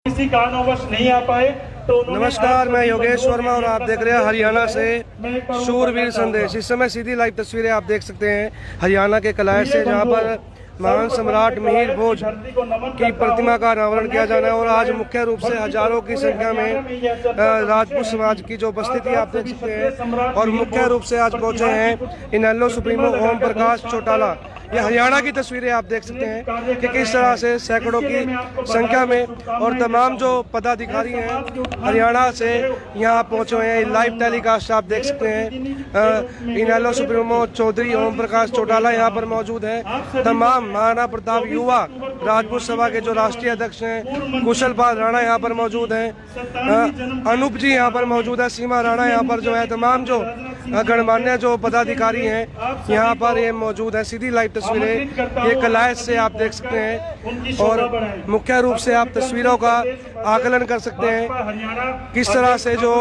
किसी कारणवश नहीं आ पाए तो नमस्कार, मैं योगेश वर्मा और आप देख रहे हैं हरियाणा से शूरवीर संदेश। इस समय सीधी लाइव तस्वीरें आप देख सकते हैं हरियाणा के कलाय से, जहां पर महान सम्राट मिहिर भोज की प्रतिमा का अनावरण किया जाना है। और आज मुख्य रूप से हजारों की संख्या में राजपूत समाज की जो उपस्थिति आप देख सकते हैं, और मुख्य रूप से आज पहुंचे हैं इनेलो सुप्रीमो ओम प्रकाश चौटाला। ये हरियाणा की तस्वीरें आप देख सकते हैं कि किस तरह से सैकड़ों की संख्या में और तमाम जो पदाधिकारी हैं हरियाणा से यहाँ पहुंचे हुए हैं। लाइव टेलीकास्ट आप देख सकते हैं। इनेलो सुप्रीमो चौधरी ओम प्रकाश चौटाला यहाँ पर मौजूद है। तमाम महाराणा प्रताप युवा राजपूत सभा के जो राष्ट्रीय अध्यक्ष हैं कुशल पाल राणा यहाँ पर मौजूद हैं। अनूप जी यहाँ पर मौजूद है। सीमा राणा यहाँ पर जो है, तमाम जो गणमान्य जो पदाधिकारी हैं यहाँ पर ये मौजूद है। सीधी लाइव तस्वीरें ये कलायत से आप देख सकते हैं, और मुख्य रूप से आप तस्वीरों का आकलन कर सकते हैं किस तरह से जो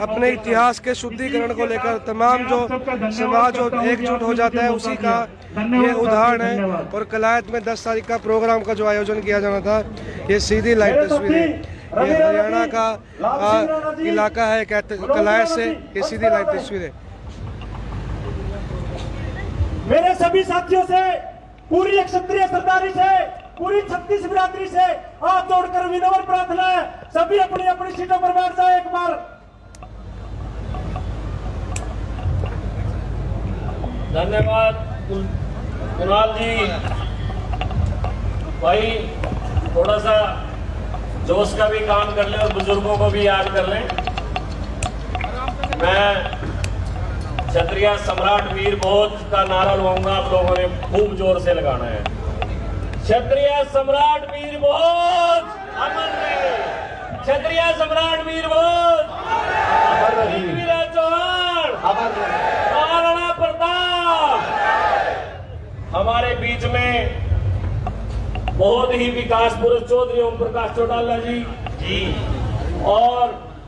अपने इतिहास के शुद्धिकरण को लेकर तमाम जो समाज और एकजुट हो जाता है, उसी का ये उदाहरण है। और कलायत में 10 तारीख का प्रोग्राम का जो आयोजन किया जाना था, ये सीधी लाइव तस्वीरें, ये हरियाणा का इलाका है कलायत से, ये सीधी लाइव तस्वीरें। मेरे सभी साथियों से, पूरी क्षत्रिय सरदारी से, पूरी छत्तीस बिरादरी से हाथ जोड़कर विनम्र प्रार्थना है, सभी अपनी अपनी सीटों पर बैठ जाए एक बार। धन्यवाद कुणाल जी। भाई थोड़ा सा जोश का भी काम कर लें और बुजुर्गों को भी याद कर लें। मैं क्षत्रिय सम्राट वीर भोज का नारा लूंगा, आप लोगों ने खूब जोर से लगाना है। क्षत्रिय सम्राट वीर भोज अमर रहे, क्षत्रिय सम्राट वीर भोज पृथ्वीराज चौहान, महाराणा प्रताप। हमारे बीच में बहुत ही विकास पुरुष चौधरी ओम प्रकाश चौटाला जी और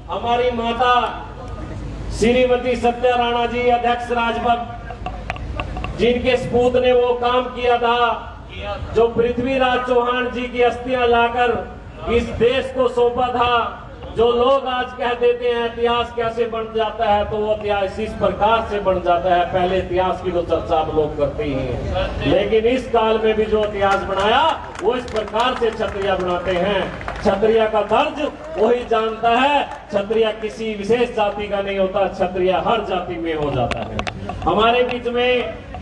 हमारी माता श्रीमती सत्या राणा जी, अध्यक्ष राजभक्त, जिनके सपूत ने वो काम किया था जो पृथ्वीराज चौहान जी की अस्थियां लाकर इस देश को सौंपा था। जो लोग आज कह देते हैं इतिहास कैसे बन जाता है, तो वो इतिहास इस प्रकार से बन जाता है। पहले इतिहास की तो चर्चा आप लोग करते ही हैं, लेकिन इस काल में भी जो इतिहास बनाया वो इस प्रकार से क्षत्रिय बनाते हैं। क्षत्रिय का दर्ज वही जानता है। क्षत्रिय किसी विशेष जाति का नहीं होता, क्षत्रिय हर जाति में हो जाता है। हमारे बीच में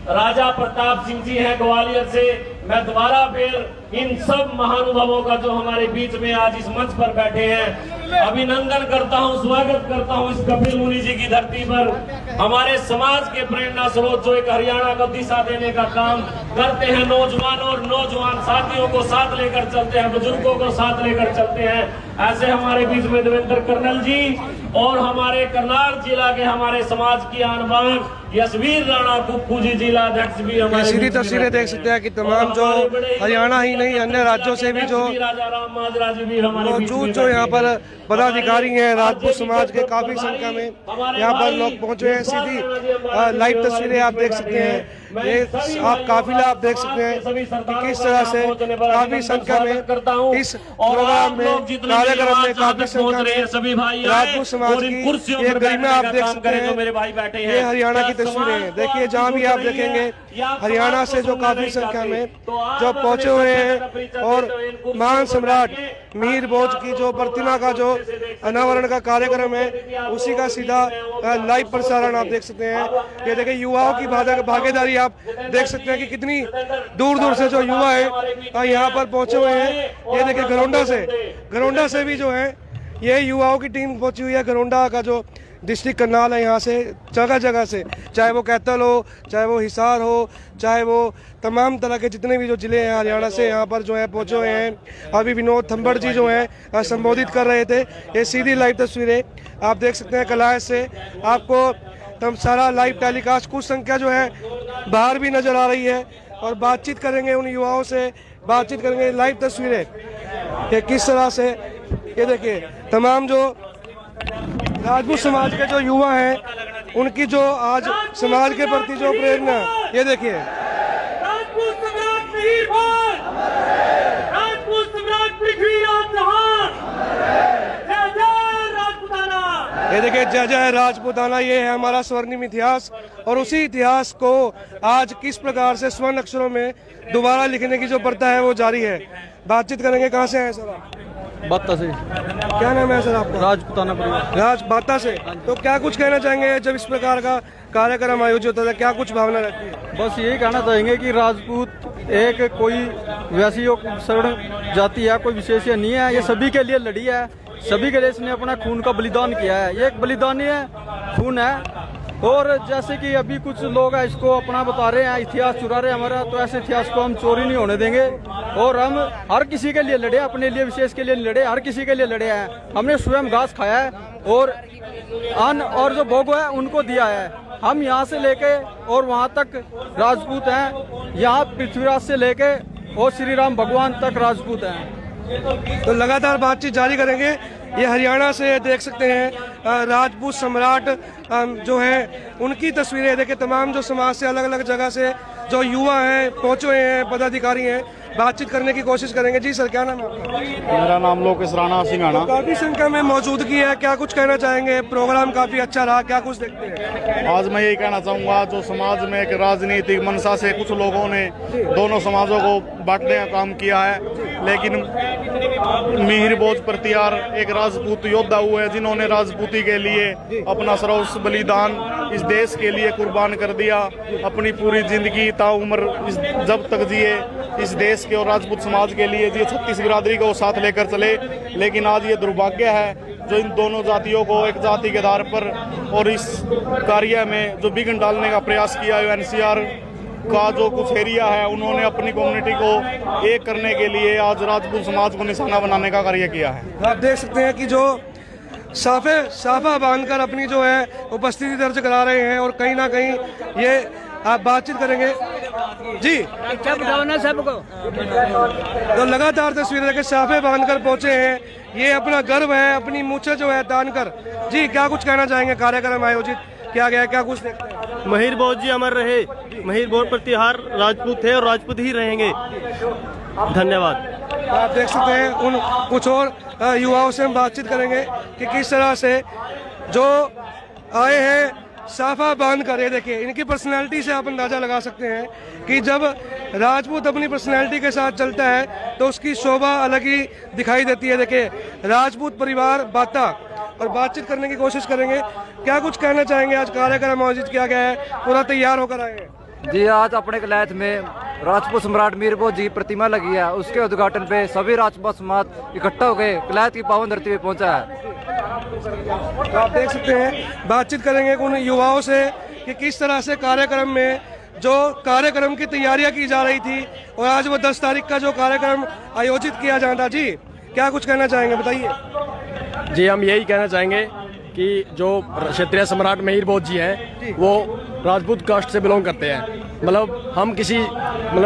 राजा प्रताप सिंह जी हैं ग्वालियर से। मैं दोबारा फिर इन सब महानुभावों का जो हमारे बीच में आज इस मंच पर बैठे हैं अभिनंदन करता हूं, स्वागत करता हूं इस कपिल मुनि जी की धरती पर। हमारे समाज के प्रेरणा स्रोत जो एक हरियाणा को दिशा देने का काम करते हैं, नौजवान और नौजवान साथियों को साथ लेकर चलते हैं, बुजुर्गों को साथ लेकर चलते हैं। ऐसे हमारे बीच में देवेंद्र कर्नल जी और हमारे करनाल जिला के हमारे समाज की आनबान यशवीर राणा कुप्पू जी जिला अध्यक्ष भी हमारे सीधी तस्वीरें देख सकते हैं कि तमाम जो हरियाणा ही नहीं अन्य राज्यों से भी जो मौजूद जो यहाँ पर पदाधिकारी हैं राजपूत समाज के, काफी संख्या में यहाँ पर लोग पहुंचे हैं। सीधी लाइव तस्वीरें आप देख सकते हैं। ये आप काफिला आप देख सकते हैं कि किस तरह से काफी संख्या में इस प्रोग्राम में कार्यक्रम में काफी संख्या में राजपूत समाज की ये गरिमा आप देख सकते हैं। ये हरियाणा की तस्वीरें हैं। देखिए जहाँ भी आप देखेंगे हरियाणा से जो काफी संख्या में जो पहुंचे हुए हैं, और महान सम्राट मिहिर भोज की जो प्रतिमा का जो अनावरण का कार्यक्रम है उसी का सीधा लाइव प्रसारण आप देख सकते हैं। ये देखिए युवाओं की भागीदारी आप देख सकते हैं कि कितनी दूर दूर से जो युवा है यहाँ पर पहुंचे हुए हैं। ये देखिए घरोंडा से भी जो है ये युवाओं की टीम पहुंची हुई है। घरोंडा का जो डिस्ट्रिक्ट करनाल है, यहाँ से जगह जगह से, चाहे वो कैथल हो, चाहे वो हिसार हो, चाहे वो तमाम तरह के जितने भी जो जिले हैं हरियाणा से यहाँ पर जो है पहुंचे हुए हैं। अभी विनोद थंबड़ जी जो हैं संबोधित कर रहे थे। ये सीधी लाइव तस्वीरें आप देख सकते हैं कलायत से। आपको सारा लाइव टेलीकास्ट, कुछ संख्या जो है बाहर भी नजर आ रही है, और बातचीत करेंगे उन युवाओं से, बातचीत करेंगे। लाइव तस्वीरें ये किस तरह से, ये देखिए तमाम जो राजपूत समाज के जो युवा हैं उनकी जो आज समाज के प्रति जो प्रेरणा, ये देखिए राजपूत सम्राट मिहिर भोज, राजपूत सम्राट पृथ्वीराज चौहान। ये देखिए जय जय राजपूताना, ये है हमारा स्वर्णिम इतिहास और उसी इतिहास को आज किस प्रकार से स्वर्ण अक्षरों में दोबारा लिखने की जो प्रथा है वो जारी है। बातचीत करेंगे। कहाँ से हैं सर आप? बाता से। क्या नाम है सर आपका? राजपूताना परिवार। राज बाता से। तो क्या कुछ कहना चाहेंगे जब इस प्रकार का कार्यक्रम आयोजित होता है, क्या कुछ भावना रहती है? बस यही कहना चाहेंगे कि राजपूत एक कोई वैसी शरण जाति है, कोई विशेष नहीं है, ये सभी के लिए लड़ी है, सभी के लिए इसने अपना खून का बलिदान किया है। ये एक बलिदानी है, खून है। और जैसे कि अभी कुछ लोग हैं इसको अपना बता रहे हैं, इतिहास चुरा रहे हैं हमारा, तो ऐसे इतिहास को हम चोरी नहीं होने देंगे। और हम हर किसी के लिए लड़े, अपने लिए विशेष के लिए लड़े, हर किसी के लिए लड़े हैं। हमने स्वयं घास खाया है और अन्न और जो भोग है उनको दिया है। हम यहाँ से लेके और वहाँ तक राजपूत हैं, यहाँ पृथ्वीराज से लेके और श्री राम भगवान तक राजपूत हैं। तो लगातार बातचीत जारी करेंगे। ये हरियाणा से देख सकते हैं राजपूत सम्राट जो है उनकी तस्वीरें देखिए। तमाम जो समाज से अलग अलग जगह से जो युवा हैं पहुंचे हुए हैं, पदाधिकारी हैं, बातचीत करने की कोशिश करेंगे। जी सर, क्या नाम है आपका? मेरा नाम लोकेश राणा सिंघाना। काफी संख्या में मौजूदगी है, क्या कुछ कहना चाहेंगे? प्रोग्राम काफी अच्छा रहा, क्या कुछ देखते हैं? आज मैं यही कहना चाहूँगा, जो समाज में एक राजनीतिक मंशा से कुछ लोगों ने दोनों समाजों को बांटने का काम किया है, लेकिन मिहिर भोज प्रतिहार एक राजपूत योद्धा हुए जिन्होंने राजपूती के लिए अपना सर्वस्व बलिदान इस देश के लिए कुर्बान कर दिया। अपनी पूरी जिंदगी ताउम्र जब तक जिए इस देश के और राजपूत समाज के लिए जिए, 36 बिरादरी को साथ लेकर चले। लेकिन आज ये दुर्भाग्य है जो इन दोनों जातियों को एक जाति के आधार पर और इस कार्य में जो विघ्न डालने का प्रयास किया है, एनसीआर का जो कुछ एरिया है उन्होंने अपनी कम्युनिटी को एक करने के लिए आज राजपूत समाज को निशाना बनाने का कार्य किया है। आप देख सकते हैं कि जो साफा बांधकर अपनी जो है उपस्थिति दर्ज करा रहे हैं और कहीं ना कहीं ये आप बातचीत करेंगे। जी क्या बताना सबको? तो लगातार तस्वीरें देखे साफे बांधकर पहुंचे हैं, ये अपना गर्व है, अपनी मूछें जो है तान कर। जी क्या कुछ कहना चाहेंगे? कार्यक्रम आयोजित किया गया, क्या कुछ देखते हैं? महिर भोज जी अमर रहे। महिर भोज प्रतिहार राजपूत थे और राजपूत ही रहेंगे। धन्यवाद। आप देख सकते हैं उन कुछ और युवाओं से हम बातचीत करेंगे कि किस तरह से जो आए हैं साफा बांध कर। ये देखिए इनकी पर्सनैलिटी से आप अंदाजा लगा सकते हैं कि जब राजपूत अपनी पर्सनैलिटी के साथ चलता है तो उसकी शोभा अलग ही दिखाई देती है। देखिए राजपूत परिवार बाता, और बातचीत करने की कोशिश करेंगे। क्या कुछ कहना चाहेंगे? आज कार्यक्रम आयोजित किया गया है, पूरा तैयार होकर आए हैं। जी आज अपने कलैत में राजपूत सम्राट मीर भोज जी प्रतिमा लगी है, उसके उद्घाटन पे सभी राजपूत समाज इकट्ठा हो गए कलैत की पावन धरती पे पहुंचा है। तो आप देख सकते हैं, बातचीत करेंगे उन युवाओं से कि किस तरह से कार्यक्रम में जो कार्यक्रम की तैयारियां की जा रही थी और आज वो 10 तारीख का जो कार्यक्रम आयोजित किया जाता। जी क्या कुछ कहना चाहेंगे, बताइए। जी हम यही कहना चाहेंगे कि जो क्षत्रिय सम्राट महिर भोज जी हैं वो राजपूत कास्ट से बिलोंग करते हैं। मतलब हम किसी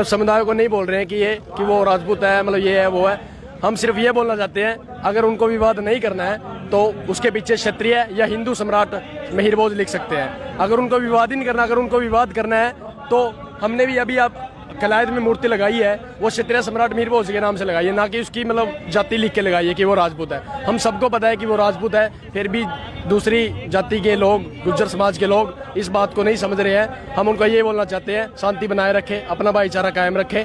समुदाय को नहीं बोल रहे हैं कि वो राजपूत है, मतलब ये है वो है। हम सिर्फ ये बोलना चाहते हैं अगर उनको विवाद नहीं करना है तो उसके पीछे क्षत्रिय या हिंदू सम्राट महिर भोज लिख सकते हैं। अगर उनको विवाद ही नहीं करना, अगर उनको विवाद करना है तो हमने भी अभी आप कलायत में मूर्ति लगाई है वो क्षत्रिय सम्राट महिर भोज के नाम से लगाई है, ना कि उसकी जाति लिख के लगाई है कि वो राजपूत है। हम सबको पता है कि वो राजपूत है, फिर भी दूसरी जाति के लोग, गुज्जर समाज के लोग इस बात को नहीं समझ रहे हैं। हम उनको ये बोलना चाहते हैं शांति बनाए रखें, अपना भाईचारा कायम रखें,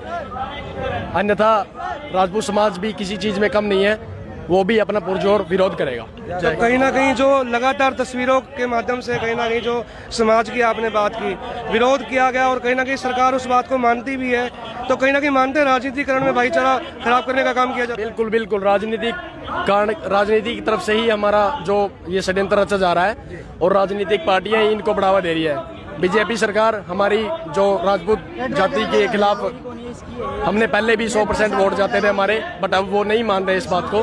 अन्यथा राजपूत समाज भी किसी चीज में कम नहीं है, वो भी अपना पुरजोर विरोध करेगा। तो कहीं ना कहीं जो लगातार तस्वीरों के माध्यम से कहीं ना कहीं जो समाज की आपने बात की, विरोध किया गया और कहीं ना कहीं सरकार उस बात को मानती भी है, तो कहीं ना कहीं मानते हैं राजनीतिकरण में भाईचारा खराब करने का काम किया जाता है। बिल्कुल बिल्कुल, राजनीति की तरफ से ही हमारा जो ये षड्यंत्र रचा जा रहा है और राजनीतिक पार्टियां ही इनको बढ़ावा दे रही है। बीजेपी सरकार हमारी जो राजपूत जाति के खिलाफ, हमने पहले भी 100% वोट जाते थे हमारे, बट अब वो नहीं मान रहे इस बात को।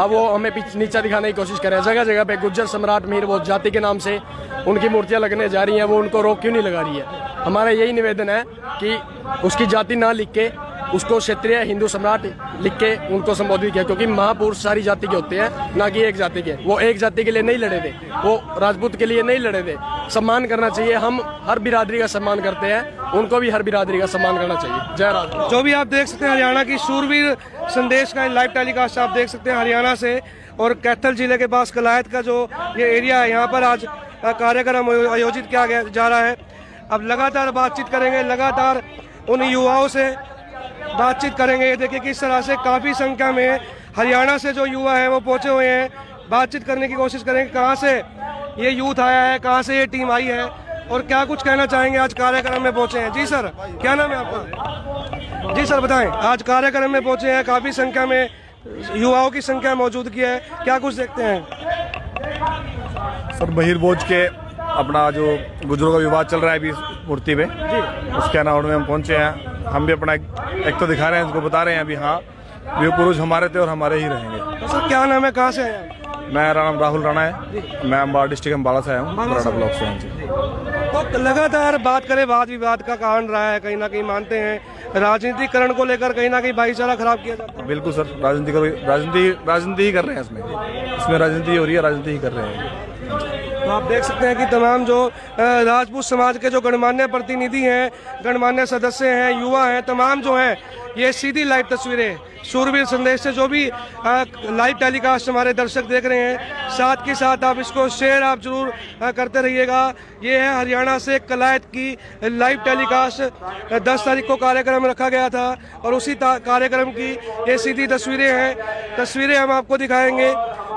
अब वो हमें नीचा दिखाने की कोशिश कर रहे हैं। जगह जगह पे गुज्जर सम्राट महिर भोज जाति के नाम से उनकी मूर्तियां लगने जा रही हैं, वो उनको रोक क्यों नहीं लगा रही है? हमारा यही निवेदन है कि उसकी जाति ना लिख के उसको क्षेत्रीय हिंदू सम्राट लिख के उनको संबोधित किया, क्योंकि महापुरुष सारी जाति के होते हैं, ना कि एक जाति के। वो एक जाति के लिए नहीं लड़े थे, वो राजपूत के लिए नहीं लड़े थे, सम्मान करना चाहिए। हम हर बिरादरी का सम्मान करते हैं, उनको भी हर बिरादरी का सम्मान करना चाहिए। जय राजपूत। जो भी आप देख सकते हैं हरियाणा की शूरवीर संदेश का लाइव टेलीकास्ट आप देख सकते हैं हरियाणा से, और कैथल जिले के पास कलायत का जो ये एरिया है, यहाँ पर आज कार्यक्रम आयोजित किया जा रहा है। अब लगातार बातचीत करेंगे, लगातार उन युवाओं से बातचीत करेंगे। ये देखिए किस तरह से काफ़ी संख्या में हरियाणा से जो युवा हैं वो पहुंचे हुए हैं। बातचीत करने की कोशिश करेंगे कहाँ से ये यूथ आया है, कहाँ से ये टीम आई है और क्या कुछ कहना चाहेंगे। आज कार्यक्रम में पहुंचे हैं। जी सर, क्या नाम है आपका? जी सर बताएं। आज कार्यक्रम में पहुंचे हैं, काफ़ी संख्या में युवाओं की संख्या मौजूद की है, क्या कुछ देखते हैं? सर महिर भोज के अपना जो गुजरों का विवाद चल रहा है अभी मूर्ति पे, उसके अनावरण में हम पहुंचे हैं। हम भी अपना एक तो दिखा रहे हैं, उनको बता रहे हैं अभी हाँ ये पुरुष हमारे थे और हमारे ही रहेंगे। तो सर क्या नाम है, कहाँ से आए? मेरा नाम राहुल राणा है, मैं अम्बाला डिस्ट्रिक्ट अम्बाला से आया हूँ, बराड़ा ब्लॉक से हूँ। तो लगातार बात करें, वाद विवाद का कारण रहा है, कहीं ना कहीं मानते हैं राजनीतिकरण को लेकर कहीं ना कहीं भाईचारा खराब किया जाता है। बिल्कुल सर, राजनीति ही कर रहे हैं इसमें राजनीति हो रही है, राजनीति ही कर रहे हैं। तो आप देख सकते हैं कि तमाम जो राजपूत समाज के जो गणमान्य प्रतिनिधि हैं, गणमान्य सदस्य हैं, युवा हैं, तमाम जो हैं ये सीधी लाइव तस्वीरें शूरवीर संदेश से जो भी लाइव टेलीकास्ट हमारे दर्शक देख रहे हैं, साथ के साथ आप इसको शेयर आप जरूर करते रहिएगा। ये है हरियाणा से कलायत की लाइव टेलीकास्ट। 10 तारीख को कार्यक्रम रखा गया था और उसी कार्यक्रम की ये सीधी तस्वीरें हैं। तस्वीरें हम आपको दिखाएंगे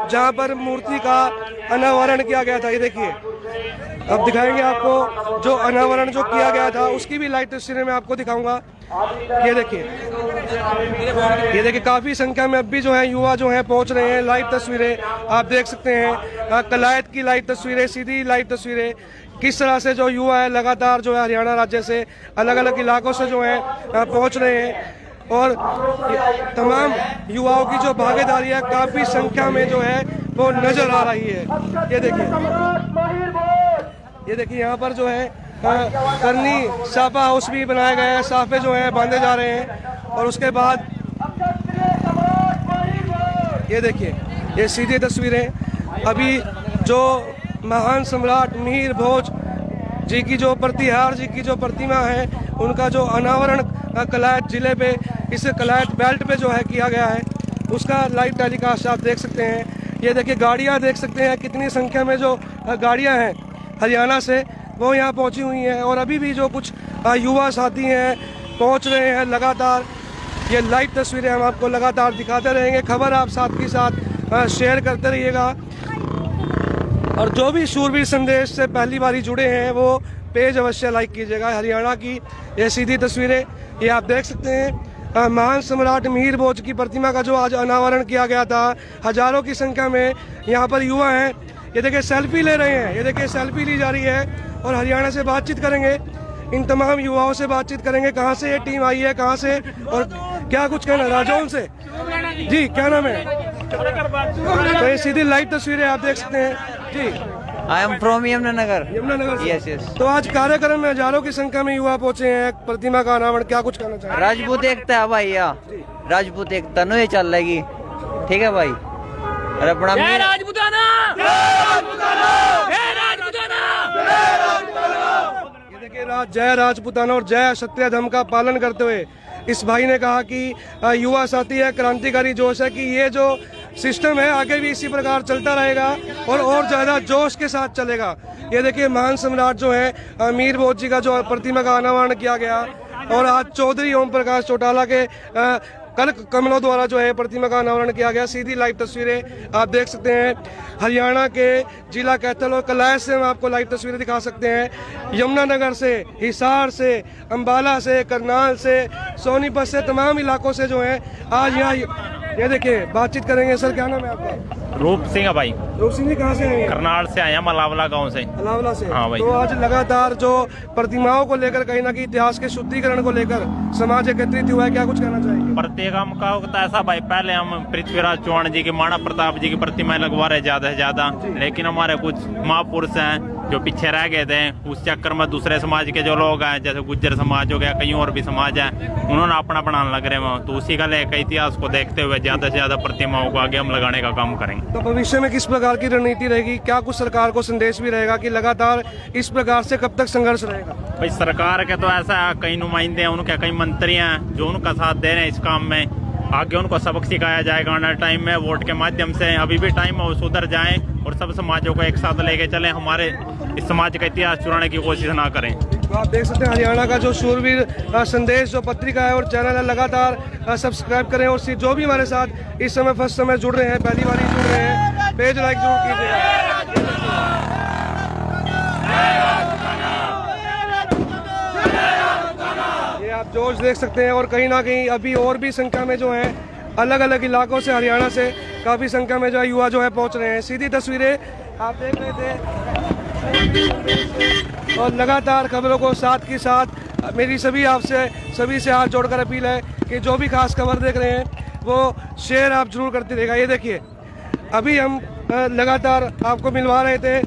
जहां पर मूर्ति का अनावरण किया गया था। ये देखिए, अब दिखाएंगे आपको जो अनावरण जो किया गया था उसकी भी लाइव तस्वीरें मैं आपको दिखाऊंगा। ये देखिए काफी संख्या में अब भी जो है युवा जो है पहुंच रहे हैं। लाइव तस्वीरें आप देख सकते हैं, कलायत की लाइव तस्वीरें, सीधी लाइव तस्वीरें, किस तरह से जो युवा है लगातार जो है हरियाणा राज्य से अलग अलग इलाकों से जो है पहुंच रहे हैं और तमाम युवाओं की जो भागीदारी है काफी संख्या में जो है वो नजर आ रही है। ये देखिए यहाँ पर जो है करनी साफा हाउस भी बनाया गया है, साफे जो है बांधे जा रहे हैं और उसके बाद ये देखिए ये सीधी तस्वीरें। अभी जो महान सम्राट मिहिर भोज जी की जो प्रतिहार जी की जो प्रतिमा है उनका जो अनावरण कलायत जिले पे इस कलायत बेल्ट पे जो है किया गया है उसका लाइव टेलीकास्ट आप देख सकते हैं। ये देखिए गाड़ियां देख सकते हैं, कितनी संख्या में जो गाड़ियां हैं हरियाणा से वो यहाँ पहुंची हुई हैं और अभी भी जो कुछ युवा साथी हैं पहुंच रहे हैं लगातार। ये लाइव तस्वीरें हम आपको लगातार दिखाते रहेंगे, खबर आप साथ के साथ शेयर करते रहिएगा। और जो भी शूरवीर संदेश से पहली बारी जुड़े हैं वो पेज अवश्य लाइक कीजिएगा। हरियाणा की ये सीधी तस्वीरें ये आप देख सकते हैं। महान सम्राट मिहिर भोज की प्रतिमा का जो आज अनावरण किया गया था, हजारों की संख्या में यहाँ पर युवा हैं। ये देखिए सेल्फी ले रहे हैं, ये देखिए सेल्फी ली जा रही है और हरियाणा से बातचीत करेंगे, इन तमाम युवाओं से बातचीत करेंगे कहाँ से ये टीम आई है, कहाँ से और क्या कुछ कहना। राजौन से जी, क्या नाम है? तो ये सीधी लाइव तस्वीरें आप देख सकते हैं ji. I am from Yamunanagar. Yamunanagar yes yes. तो आज कार्यक्रम में हजारों की संख्या में युवा पहुंचे हैं, प्रतिमा का अनावरण, क्या कुछ कहना चाहिए? राजपूत एकता है भाई, या राजपूत एकता नो ये चल रहेगी, ठीक है भाई। और अपना ये देखिए जय राजपूताना और जय क्षत्रिय धर्म का पालन करते हुए इस भाई ने कहा कि युवा साथी है, क्रांतिकारी जोश है कि ये जो सिस्टम है आगे भी इसी प्रकार चलता रहेगा और ज्यादा जोश के साथ चलेगा। ये देखिए महान सम्राट जो है मिहिर भोज जी का जो प्रतिमा का अनावरण किया गया और आज चौधरी ओम प्रकाश चौटाला के कनक कमलों द्वारा जो है प्रतिमा का अनावरण किया गया। सीधी लाइव तस्वीरें आप देख सकते हैं हरियाणा के जिला कैथल और कलायत से हम आपको लाइव तस्वीरें दिखा सकते हैं। यमुनानगर से, हिसार से, अम्बाला से, करनाल से, सोनीपत से, तमाम इलाकों से जो है आज यहाँ ये देखिए बातचीत करेंगे। सर क्या नाम है आपका? रूप सिंह है भाई। रूप सिंह जी कहाँ से आए? करनाल से आए हैं, मलावला गांव से। मलावला से। हाँ भाई। तो आज लगातार जो प्रतिमाओं को लेकर कहीं ना कहीं इतिहास के शुद्धिकरण को लेकर समाज एकत्रित हुआ है, क्या कुछ कहना चाहिए? प्रत्येक हम का ऐसा भाई, पहले हम पृथ्वीराज चौहान जी के, महाराणा प्रताप जी की प्रतिमाएं लगवा रहे ज्यादा से ज्यादा, लेकिन हमारे कुछ महापुरुष हैं जो पीछे रह गए थे उस चक्कर में दूसरे समाज के जो लोग हैं जैसे गुज्जर समाज हो गया, कई और भी समाज हैं, उन्होंने अपना बनाने लग रहे हैं। तो उसी का लेकर इतिहास को देखते हुए ज़्यादा से ज़्यादा प्रतिमाओं को आगे हम लगाने का काम करेंगे। तो भविष्य में किस प्रकार की रणनीति रहेगी, क्या कुछ सरकार को संदेश भी रहेगा कि लगातार इस प्रकार से कब तक संघर्ष रहेगा? भाई सरकार के तो ऐसा है, कई नुमाइंदे हैं उनके, कई मंत्री हैं जो उनका साथ दे रहे हैं इस काम में। आगे उनको सबक सिखाया जाएगा आने टाइम में वोट के माध्यम से। अभी भी टाइम है वो सुधर जाएं और सब समाजों को एक साथ लेके चलें, हमारे इस समाज का इतिहास चुराने की कोशिश ना करें। तो आप देख सकते हैं हरियाणा का जो शूरवीर संदेश जो पत्रिका है और चैनल है, लगातार सब्सक्राइब करें और जो भी हमारे साथ इस समय फर्स्ट समय जुड़ रहे हैं, पहली बार जुड़ रहे हैं, पेज लाइक जरूर कीजिएगा। ये आप जोश देख सकते हैं और कहीं ना कहीं अभी और भी संख्या में जो है अलग अलग इलाकों से, हरियाणा से काफ़ी संख्या में जो है युवा जो है पहुंच रहे हैं। सीधी तस्वीरें आप देख रहे थे और लगातार खबरों को साथ के साथ मेरी सभी से हाथ जोड़कर अपील है कि जो भी खास खबर देख रहे हैं वो शेयर आप जरूर करते रहेगा। ये देखिए अभी हम लगातार आपको मिलवा रहे थे,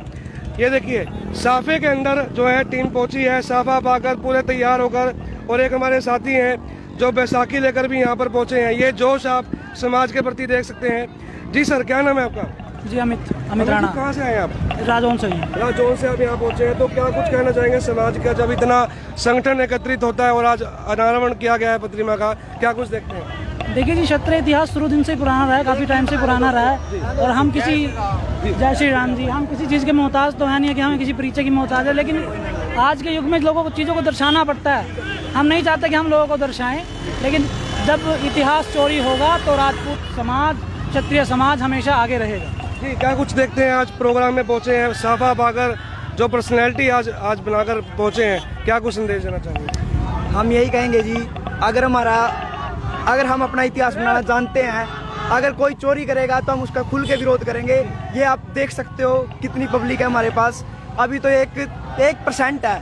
ये देखिए साफे के अंदर जो है टीम पहुंची है, साफा पाकर पूरे तैयार होकर, और एक हमारे साथी हैं जो बैसाखी लेकर भी यहाँ पर पहुंचे हैं। ये जोश आप समाज के प्रति देख सकते हैं। जी सर, क्या नाम है आपका? जी अमित राणा। कहाँ से आए आप? राजौन से। राजौन से आप यहाँ पहुंचे हैं, तो क्या कुछ कहना चाहेंगे समाज का, जब इतना संगठन एकत्रित होता है और आज अनावरण किया गया है प्रतिमा का, क्या कुछ देखते हैं? देखिए जी, क्षत्रिय इतिहास शुरू दिन से पुराना रहा है, काफ़ी टाइम से पुराना रहा है, और हम किसी, जय श्री राम जी, हम किसी चीज़ के मोहताज तो है नहीं है कि हमें किसी परिचय की मोहताज है, लेकिन आज के युग में लोगों को चीज़ों को दर्शाना पड़ता है। हम नहीं चाहते कि हम लोगों को दर्शाएं, लेकिन जब इतिहास चोरी होगा तो राजपूत समाज, क्षत्रिय समाज हमेशा आगे रहेगा। जी, क्या कुछ देखते हैं? आज प्रोग्राम में पहुंचे हैं साफा पाकर, जो पर्सनैलिटी आज बनाकर पहुंचे हैं, क्या कुछ संदेश देना चाहेंगे? हम यही कहेंगे जी, अगर हम अपना इतिहास बनाना जानते हैं, अगर कोई चोरी करेगा तो हम उसका खुल के विरोध करेंगे। ये आप देख सकते हो कितनी पब्लिक है हमारे पास, अभी तो 1% है।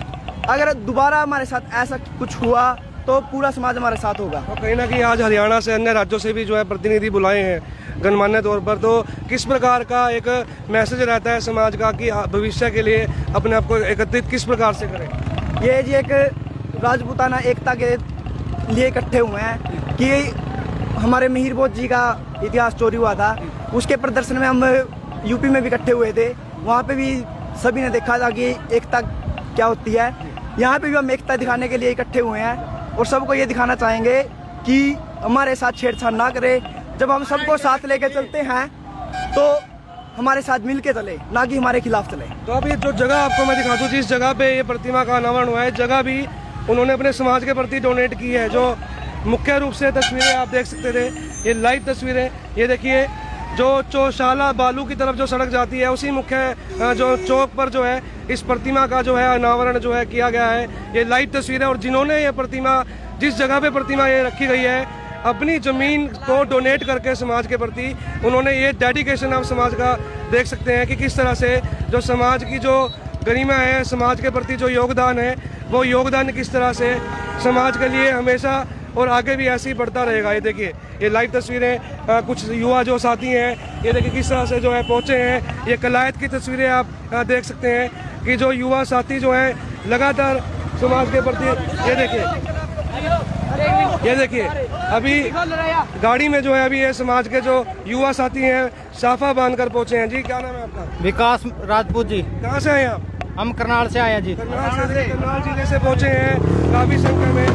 अगर दोबारा हमारे साथ ऐसा कुछ हुआ तो पूरा समाज हमारे साथ होगा। तो कहीं ना कहीं आज हरियाणा से, अन्य राज्यों से भी जो है प्रतिनिधि बुलाए हैं गणमान्य तौर पर, तो किस प्रकार का एक मैसेज रहता है समाज का कि भविष्य के लिए अपने आप को एकत्रित किस प्रकार से करें? ये जी एक राजपूताना एकता के लिए इकट्ठे हुए हैं कि हमारे मिहिर भोज जी का इतिहास चोरी हुआ था, उसके प्रदर्शन में हम यूपी में भी इकट्ठे हुए थे। वहाँ पे भी सभी ने देखा था कि एकता क्या होती है। यहाँ पे भी हम एकता दिखाने के लिए इकट्ठे हुए हैं और सबको ये दिखाना चाहेंगे कि हमारे साथ छेड़छाड़ ना करे। जब हम सबको साथ लेके चलते हैं तो हमारे साथ मिल के चले, ना कि हमारे खिलाफ चले। तो अभी जो जगह आपको मैं दिखा दूँ, जिस जगह पे ये प्रतिमा का अनावरण हुआ है, जगह भी उन्होंने अपने समाज के प्रति डोनेट की है। जो मुख्य रूप से तस्वीरें आप देख सकते थे, ये लाइव तस्वीरें, ये देखिए जो चौशाला बालू की तरफ जो सड़क जाती है, उसी मुख्य जो चौक पर जो है इस प्रतिमा का जो है अनावरण जो है किया गया है। ये लाइव तस्वीरें, और जिन्होंने ये प्रतिमा, जिस जगह पे प्रतिमा ये रखी गई है, अपनी ज़मीन को डोनेट करके समाज के प्रति उन्होंने ये डेडिकेशन आप समाज का देख सकते हैं कि किस तरह से जो समाज की जो गरिमा है, समाज के प्रति जो योगदान है, वो योगदान किस तरह से समाज के लिए हमेशा और आगे भी ऐसे ही बढ़ता रहेगा। ये देखिए ये लाइव तस्वीरें, कुछ युवा जो साथी हैं, ये देखिए किस तरह से जो है पहुँचे हैं। ये कलायत की तस्वीरें आप देख सकते हैं कि जो युवा साथी जो हैं लगातार समाज के प्रति, ये देखिए अभी गाड़ी में जो है अभी ये समाज के जो युवा साथी हैं साफा बांधकर पहुँचे हैं। जी, क्या नाम है आपका? विकास राजपूत जी। कहाँ से आए आप? हम करनाल से आए हैं जी। करनाल जिले से पहुँचे हैं काफ़ी संख्या में।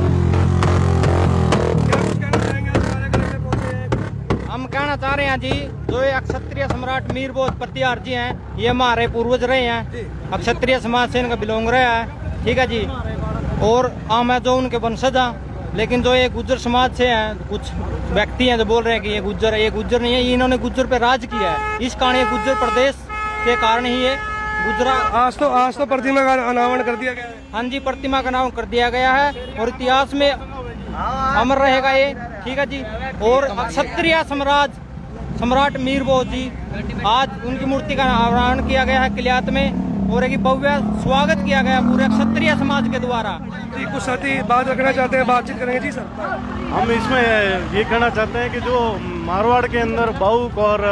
हम कहना चाह रहे हैं जी, जो ये क्षत्रिय सम्राट मीर भोज प्रतिहार जी हैं, ये हमारे पूर्वज रहे हैं, क्षत्रिय समाज से इनका बिलोंग रहा है, ठीक है जी। और हम है जो उनके वंशज हैं, लेकिन जो ये गुज्जर समाज से हैं, कुछ व्यक्ति हैं जो बोल रहे हैं कि ये गुज्जर है, ये गुज्जर नहीं है, इन्होंने गुज्जर पे राज किया है। इस कारण ये गुज्जर प्रदेश के कारण ही ये गुजरा। आज तो प्रतिमा का अनावरण कर दिया गया है। हाँ जी, प्रतिमा का अनावरण कर दिया गया है और इतिहास में अमर रहेगा ये, ठीक है जी। और क्षत्रिय सम्राट मीर भोज जी, आज उनकी मूर्ति का अनावरण किया गया है किलियात में, और एक भव्य स्वागत किया गया पूरे क्षत्रिय समाज के द्वारा। जी, कुछ साथी बात रखना चाहते हैं, बातचीत करेंगे। जी सर, हम इसमें ये कहना चाहते हैं कि जो मारवाड़ के अंदर बाउक और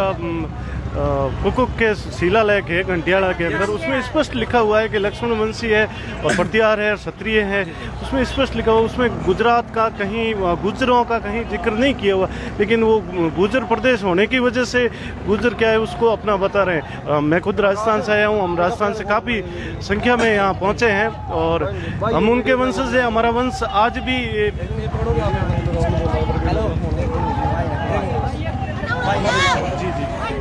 कुकुक के शिलालेख है घंटियाला के अंदर, उसमें स्पष्ट लिखा हुआ है कि लक्ष्मण वंशी है और प्रतिहार है, क्षत्रिय है। उसमें स्पष्ट लिखा हुआ, उसमें गुजरात का कहीं गुजरों का कहीं जिक्र नहीं किया हुआ, लेकिन वो गुजर प्रदेश होने की वजह से गुजर क्या है उसको अपना बता रहे हैं। मैं खुद राजस्थान से आया हूँ, हम राजस्थान से काफ़ी संख्या में यहाँ पहुँचे हैं और हम उनके वंशज हैं। हमारा वंश आज भी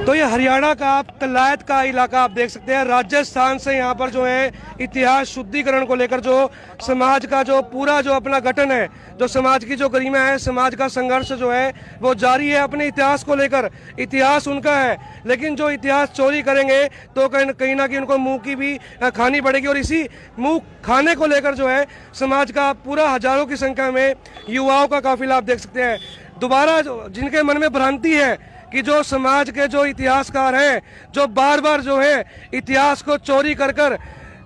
तो ये हरियाणा का आप कलायत का इलाका आप देख सकते हैं। राजस्थान से यहाँ पर जो है इतिहास शुद्धिकरण को लेकर जो समाज का जो पूरा जो अपना गठन है, जो समाज की जो गरिमा है, समाज का संघर्ष जो है वो जारी है अपने इतिहास को लेकर। इतिहास उनका है, लेकिन जो इतिहास चोरी करेंगे तो कहीं ना कहीं उनको मुंह की भी खानी पड़ेगी। और इसी मुंह खाने को लेकर जो है समाज का पूरा हजारों की संख्या में युवाओं का काफिला आप देख सकते हैं। दोबारा जिनके मन में भ्रांति है कि जो समाज के जो इतिहासकार हैं, जो बार बार जो है इतिहास को चोरी कर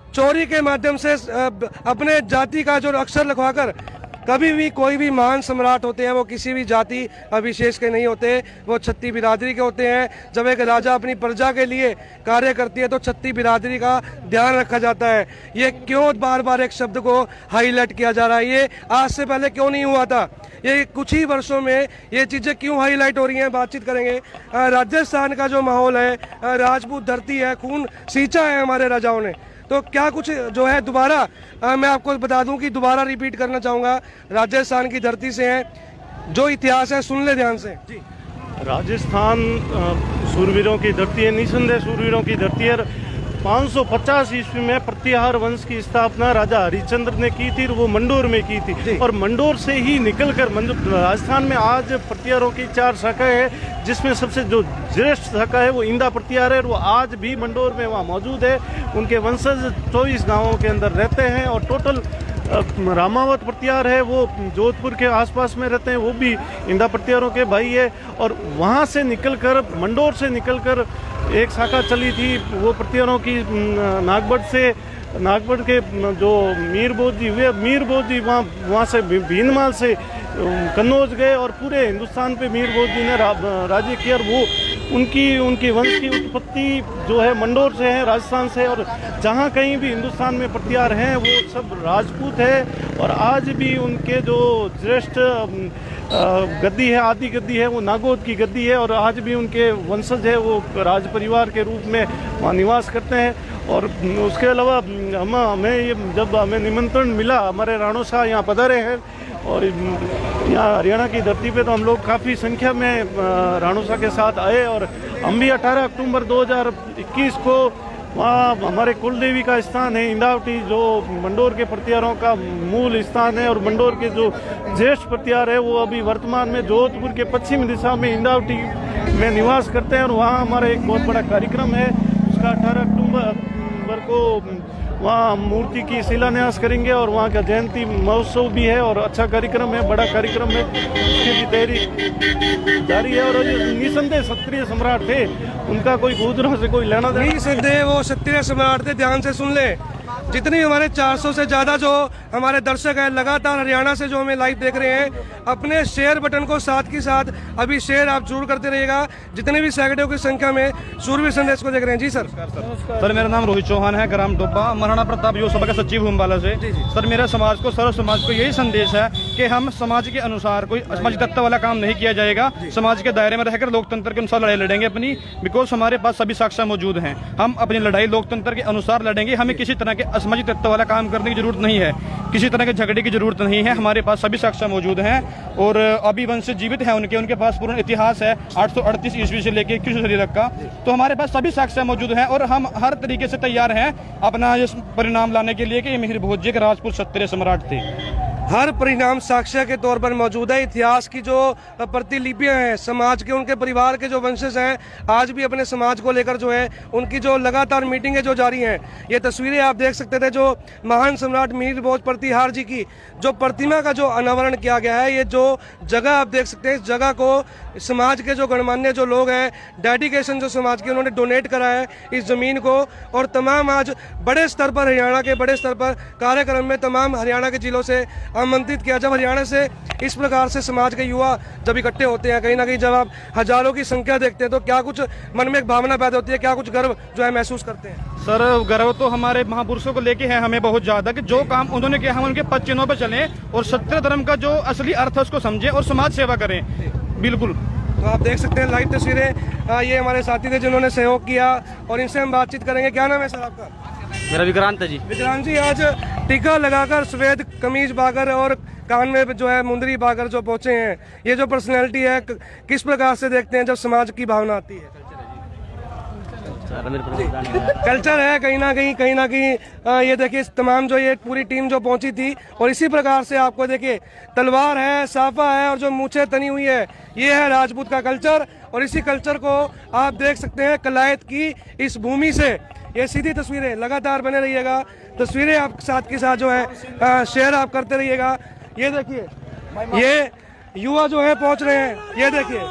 चोरी के माध्यम से अपने जाति का जो अक्षर लिखवाकर, कभी भी कोई भी महान सम्राट होते हैं वो किसी भी जाति विशेष के नहीं होते, वो छत्ती बिरादरी के होते हैं। जब एक राजा अपनी प्रजा के लिए कार्य करती है तो छत्ती बिरादरी का ध्यान रखा जाता है। ये क्यों बार बार एक शब्द को हाईलाइट किया जा रहा है? ये आज से पहले क्यों नहीं हुआ था? ये कुछ ही वर्षों में ये चीज़ें क्यों हाईलाइट हो रही हैं? बातचीत करेंगे। राजस्थान का जो माहौल है, राजपूत धरती है, खून सींचा है हमारे राजाओं ने, तो क्या कुछ जो है दोबारा मैं आपको बता दूं कि दोबारा रिपीट करना चाहूँगा, राजस्थान की धरती से है, जो इतिहास है सुन ले ध्यान से जी। राजस्थान सूरवीरों की धरती है, निसंदेह सूरवीरों की धरती है। 550 ईस्वी में प्रतिहार वंश की स्थापना राजा हरिश्चंद्र ने की थी, वो मंडोर में की थी। और मंडोर से ही निकलकर राजस्थान में आज प्रतिहारों की 4 शाखाएं हैं, जिसमें सबसे जो ज्येष्ठ शाखा है वो इंदा प्रतिहार है, और वो आज भी मंडोर में वहाँ मौजूद है। उनके वंशज 24 गाँवों के अंदर रहते हैं और टोटल रामावत प्रतिहार है वो जोधपुर के आसपास में रहते हैं, वो भी इंदा प्रतिहारों के भाई है। और वहाँ से निकलकर मंडोर से निकलकर एक शाखा चली थी वो प्रतिहारों की नागबड़ के जो मीरबोध जी हुए, मीरबोध जी वहाँ से भीनमाल से कन्नौज गए और पूरे हिंदुस्तान पे मीरबोध जी ने राज्य किया। और वो उनकी वंश की उत्पत्ति जो है मंडोर से है, राजस्थान से। और जहाँ कहीं भी हिंदुस्तान में प्रतिहार हैं वो सब राजपूत है। और आज भी उनके जो ज्येष्ठ गद्दी है, आदि गद्दी है, वो नागौद की गद्दी है। और आज भी उनके वंशज है वो राज परिवार के रूप में वहाँ निवास करते हैं। और उसके अलावा जब हमें निमंत्रण मिला, हमारे राणो शाह यहाँ पधारे हैं और यहाँ हरियाणा की धरती पे, तो हम लोग काफ़ी संख्या में राणो शाह के साथ आए। और हम भी 18 अक्टूबर 2021 को वहाँ हमारे कुल देवी का स्थान है इंदावटी, जो मंडोर के प्रतिहारों का मूल स्थान है। और मंडोर के जो ज्येष्ठ प्रतिहार है वो अभी वर्तमान में जोधपुर के पश्चिम दिशा में इंदावटी में निवास करते हैं। और वहाँ हमारा एक बहुत बड़ा कार्यक्रम है, उसका 18 अक्टूबर को वहाँ मूर्ति की शिलान्यास करेंगे और वहाँ का जयंती महोत्सव भी है। और अच्छा कार्यक्रम है, बड़ा कार्यक्रम है, उसकी भी तैयारी जारी है। और निसंदेह क्षत्रिय सम्राट थे, उनका कोई गुजरों से कोई लेना देना निसंदेह वो क्षत्रिय सम्राट थे। ध्यान से सुन ले, जितनी हमारे 400 से ज़्यादा जो हमारे दर्शक हैं लगातार हरियाणा से जो हमें लाइव देख रहे हैं, अपने शेयर बटन को साथ के साथ अभी शेयर आप जरूर करते रहिएगा, जितने भी सैकड़ों की संख्या में सूरवीर संदेश को देख रहे हैं। जी सर। सर मेरा नाम रोहित चौहान है, ग्राम डोबा, महाराणा प्रताप युवा सभा का सचिव हूँ अम्बाला से। सर मेरा समाज को, सर्व समाज को यही संदेश है कि हम समाज के अनुसार कोई सामाजिक तत्व वाला काम नहीं किया जाएगा। समाज के दायरे में रहकर लोकतंत्र के अनुसार लड़ाई लड़ेंगे अपनी, बिकॉज हमारे पास सभी साक्ष्य मौजूद हैं। हम अपनी लड़ाई लोकतंत्र के अनुसार लड़ेंगे। हमें किसी तरह के असामाजिक तत्व वाला काम करने की जरूरत नहीं है, किसी तरह के झगड़े की जरूरत नहीं है। हमारे पास सभी साक्ष्य मौजूद हैं और अभी वंश जीवित है उनके पास पूर्ण इतिहास है 838 ईस्वी से लेकर 21वीं सदी तक का। तो हमारे पास सभी साक्ष्य मौजूद हैं और हम हर तरीके से तैयार हैं अपना इस परिणाम लाने के लिए कि मिहिर भोज जी के राजपूत क्षत्रिय सम्राट थे। हर परिणाम साक्ष्य के तौर पर मौजूद है। इतिहास की जो प्रतिलिपियां हैं, समाज के उनके परिवार के जो वंशज हैं, आज भी अपने समाज को लेकर जो है उनकी जो लगातार मीटिंगें जो जारी हैं। ये तस्वीरें आप देख सकते थे, जो महान सम्राट मिहिर भोज प्रतिहार जी की जो प्रतिमा का जो अनावरण किया गया है। ये जो जगह आप देख सकते हैं, इस जगह को समाज के जो गणमान्य जो लोग हैं, डेडिकेशन जो समाज की, उन्होंने डोनेट करा है इस ज़मीन को। और तमाम आज बड़े स्तर पर, हरियाणा के बड़े स्तर पर कार्यक्रम में तमाम हरियाणा के जिलों से आमंत्रित किया। जब हरियाणा से इस प्रकार से समाज के युवा जब इकट्ठे होते हैं, कहीं ना कहीं जब आप हजारों की संख्या देखते हैं, तो क्या कुछ मन में एक भावना पैदा होती है, क्या कुछ गर्व जो है महसूस करते हैं? सर गर्व तो हमारे महापुरुषों को लेके है हमें बहुत ज्यादा, कि जो काम उन्होंने किया हम उनके पद चिन्हों पर चलें और सत्य धर्म का जो असली अर्थ है उसको समझें और समाज सेवा करें। बिल्कुल। तो आप देख सकते हैं लाइव तस्वीरें, ये हमारे साथी थे जिन्होंने सहयोग किया और इनसे हम बातचीत करेंगे। क्या नाम है सर आपका? मेरा विक्रांत है जी। विक्रांत जी, आज टीका लगाकर सफेद कमीज पाकर और कान में जो है मुंदरी पाकर जो पहुंचे हैं, ये जो पर्सनैलिटी है, किस प्रकार से देखते हैं जब समाज की भावना आती है? कल्चर है कहीं ना कहीं ये देखिए तमाम जो ये पूरी टीम जो पहुंची थी, और इसी प्रकार से आपको देखिए तलवार है, साफा है और जो मूछें तनी हुई है, ये है राजपूत का कल्चर। और इसी कल्चर को आप देख सकते हैं कलायत की इस भूमि से। ये सीधी तस्वीरें, लगातार बने रहिएगा, तस्वीरें आप साथ के साथ जो है शेयर आप करते रहिएगा। ये देखिए ये युवा जो है पहुंच रहे हैं, ये देखिए